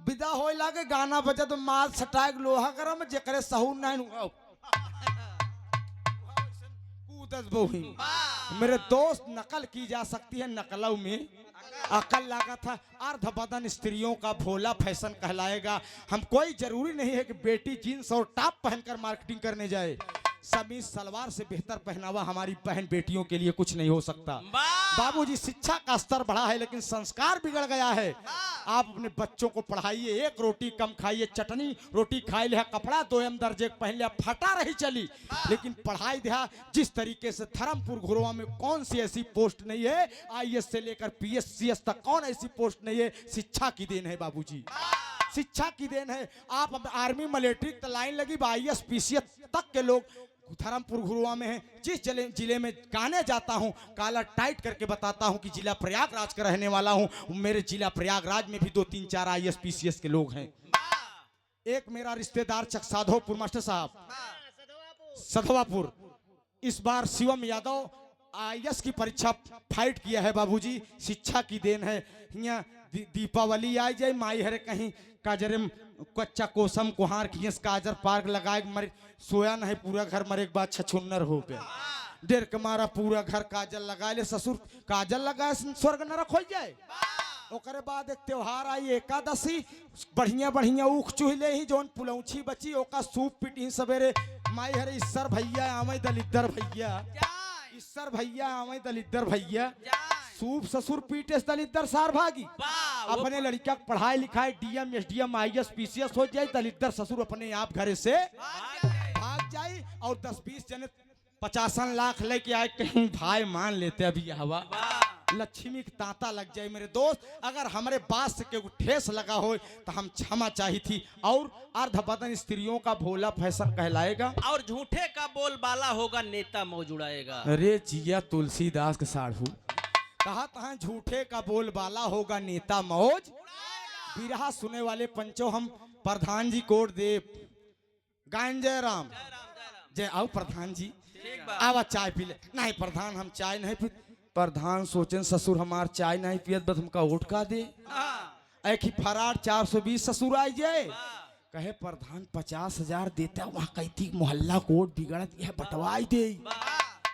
विदा होए लागे, गाना बजत माल सटाए लोहा गरम जेकरे सहू नहीं कूदत बहु। मेरे दोस्त नकल की जा सकती है, नकलों में अकल लागत है। अर्ध बदन स्त्रियों का भोला फैशन कहलाएगा। हम कोई जरूरी नहीं है कि बेटी जींस और टॉप पहनकर मार्केटिंग करने जाए। समीज सलवार से बेहतर पहनावा हमारी बहन बेटियों के लिए कुछ नहीं हो सकता। बाबूजी शिक्षा का स्तर बढ़ा है लेकिन संस्कार बिगड़ गया है। आप अपने बच्चों को पढ़ाइए, एक रोटी कम खाइए, चटनी रोटी खाई ले, कपड़ा 2 दर्जे पहन लिया, फटा रही चली, लेकिन पढ़ाई दिया जिस तरीके से धर्मपुर घुरवा में कौन सी ऐसी पोस्ट नहीं है, IAS से लेकर PS CS तक कौन ऐसी पोस्ट नहीं है। शिक्षा की देन है बाबूजी, शिक्षा की देन है। आप आर्मी मिलिट्री लाइन लगी, IAS PCS तक के लोग धर्मपुर घुरवा में है। जिस जिले में गाने जाता हूँ काला टाइट करके बताता हूँ कि जिला प्रयागराज का रहने वाला हूँ। मेरे जिला प्रयागराज में भी 2-3-4 IAS PCS के लोग हैं। एक मेरा रिश्तेदार चकसाधोपुर मास्टर साहब सधवापुर, इस बार शिवम यादव IAS की परीक्षा फाइट किया है बाबूजी। शिक्षा की देन है। यहाँ दीपावली आ जाए माई हरे कहीं काजरम कच्चा कोसम कुहार की काजर पार्क लगाए मर सोया नहीं, पूरा घर मरे के बाद छछुन्नर हो गया। डेर के मारा पूरा घर काजल लगा ले, ससुर काजल लगाए स्वर्ग नरक हो जाए। ओकरे बाद एक त्योहार आई एकादशी, बढ़िया बढ़िया ऊख चूहिले ही जोन पुलौछी बची ओका सूप पीटी सवेरे माई हरे ईश्वर भैया आवे दलिद्दर भैया, ईश्वर भैया आवे दलिद्दर भैया, सूप ससुर पीटे दलिद्दर सार भागी। अपने लड़का पढ़ाई लिखाई DM SDM IAS PCS हो जाए, दलिद्दर ससुर अपने आप घरे से भाग जाए और 10-20 जने 50 लाख लेके आए, कहीं भाई मान लेते अभी हवा लक्ष्मी की तांता लग जाए। मेरे दोस्त अगर हमारे बात से के ठेस लगा हो तो हम क्षमा चाहिए थी। और अर्धबदन स्त्रियों का भोला फैशन कहलाएगा और झूठे का बोलबाला होगा नेता मौज उड़ाएगा। अरे जिया तुलसीदास के साढ़ू कहा तहा झूठे का बोलबाला होगा नेता मौज। बिरहा सुने वाले पंचों हम प्रधान जी कोट देव गायन जय राम जय। आओ प्रधान जी आवा चाय पी ले। नहीं प्रधान हम चाय नहीं पी। प्रधान सोचन ससुर हमार चाय नहीं पियत बस हमका वोट का दे। एक ही फरार 420 ससुर आई जाए कहे प्रधान 50,000 देता वहाँ कहती मोहल्ला कोट बिगड़त यह बटवाई दे।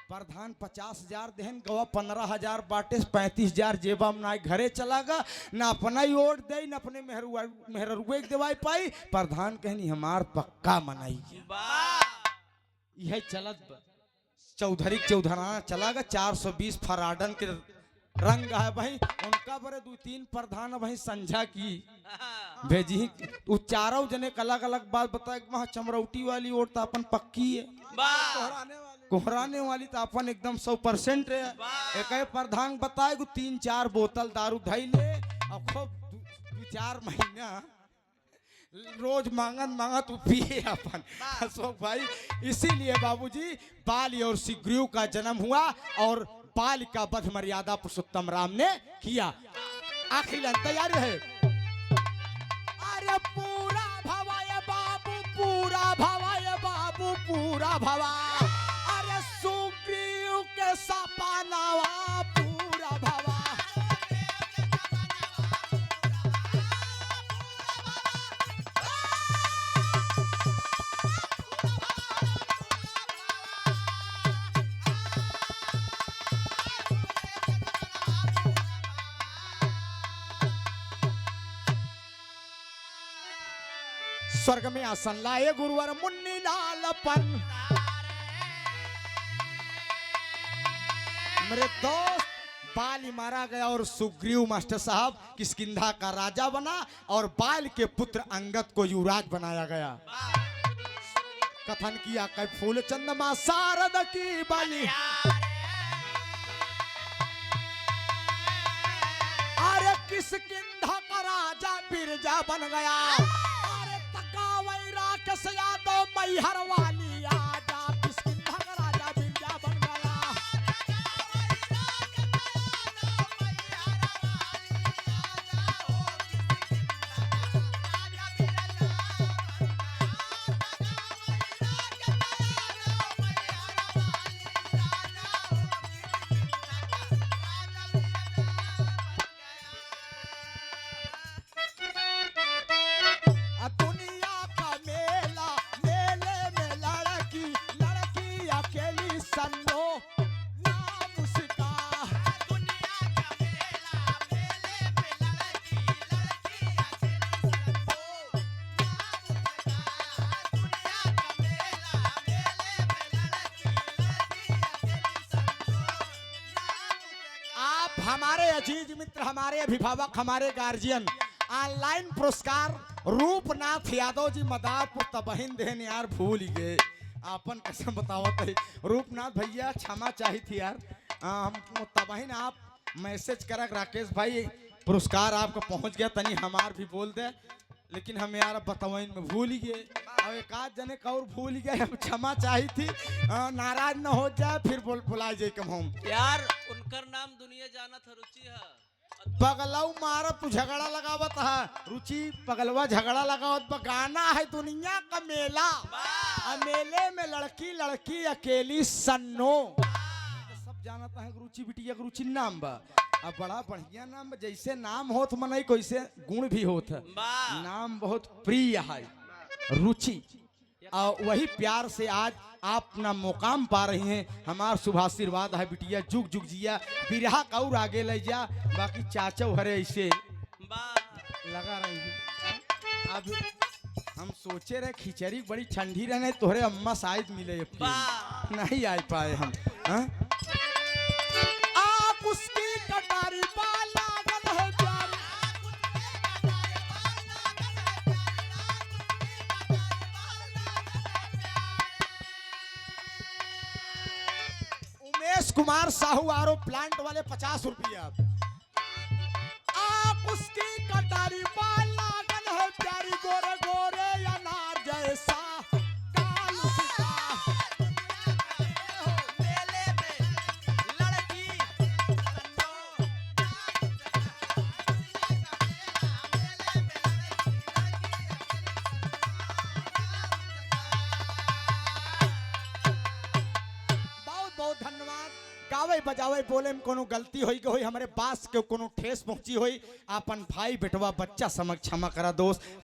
प्रधान 50,000 देहन गवा 15,000 बाटे 35,000 जेबा में ना घरे चलागा ना अपना ही वोट दे ना अपने मेहरुए के दवाई पाई। प्रधान कहनी हमार पक्का मनाई यह चलत चौधरी चौधराना चलागा 420 फराडन के रंग है भाई उनका बड़े 2-3 प्रधान भाई संझा की भेजी वो चारों जने अलग अलग बात बताए। वहाँ चमरौटी वाली वोट तो अपन पक्की है, कोहराने वाली तो अपन एकदम 100% है। एक प्रधान बताए 3-4 बोतल दारू धई ले और खूब 2-4 महीना रोज मांगत तू पिए अपन अशोक भाई। इसीलिए बाबूजी बाली और सुग्रीव का जन्म हुआ और बाल का वध मर्यादा पुरुषोत्तम राम ने किया। आखिरी लाइन तैयार है। अरे पूरा भवाय बाबू पूरा भवाय बाबू पूरा भवा, अरे सुग्रीव के सपनावा पूरा भवा। स्वर्ग में आसन लाए गुरुवर मुन्नी लालपन। मेरे दोस्त बाली मारा गया और सुग्रीव मास्टर साहब किष्किंधा का राजा बना और बाल के पुत्र अंगद को युवराज बनाया गया। कथन किया कई फूल चंद्रमा शारद की बाली, अरे किष्किंधा का राजा बिरजा बन गया। राकेश यादव मैहर वाली आजा किष्किंधा का राजा बिरजा बन गया। दुनिया का मेला मेले में हमारे अजीज मित्र, हमारे अभिभावक, हमारे गार्जियन, ऑनलाइन पुरस्कार रूपनाथ यादव जी मदारपुर तबहिन देन यार भूल ही गए आपन कसम बतावत है। रूपनाथ भैया क्षमा चाही थी यार, हम तबहिन आप मैसेज करक राकेश भाई पुरस्कार आपको पहुंच गया, तनी हमार भी बोल दे, लेकिन हम यार बतवाइन में भूल ही गए और एक आध जने का और भूल गए, हम क्षमा चाही थी, नाराज न हो जाए फिर बुलाए जाए कम हम यार उनकर नाम दुनिया जाना था, रुचि है। पगलऊ मारत तू झगड़ा लगावत है, रुचि पगलवा झगड़ा लगावत गाना है दुनिया का मेला, मेले में लड़की लड़की अकेली सन्नो, सब जानता है रुचि बिटिया रुचि नाम बा, अब बड़ा बढ़िया नाम बा, जैसे नाम होत मनई कैसे गुण भी होत है, नाम बहुत प्रिय है रुचि, और वही प्यार से आज आप अपना मुकाम पा रही हैं, हमारा शुभ आशीर्वाद है बिटिया, जुग जुग जिया, बिरहा और आगे ले जा, बाकी चाचा हरे ऐसे लगा रही है। अब हम सोचे रहे खिचड़ी बड़ी ठंडी रहने, तोहरे अम्मा शायद मिले, नहीं आ पाए हम, आप उसकी कटारी लागल है प्यारी, उमेश कुमार साहू आरो प्लांट वाले 50 रुपया, आप उसकी कटारी लागल है प्यारी, गोरे गोरे अनार जैसा काल उसका, मेले में लड़की बहुत बहुत धन्यवाद। गावे बजावे बोले में कोनो गलती होई के होई, हमारे पास के कोनो ठेस पहुंची होई, अपन भाई बेटवा बच्चा समझ क्षमा करा दोस्त।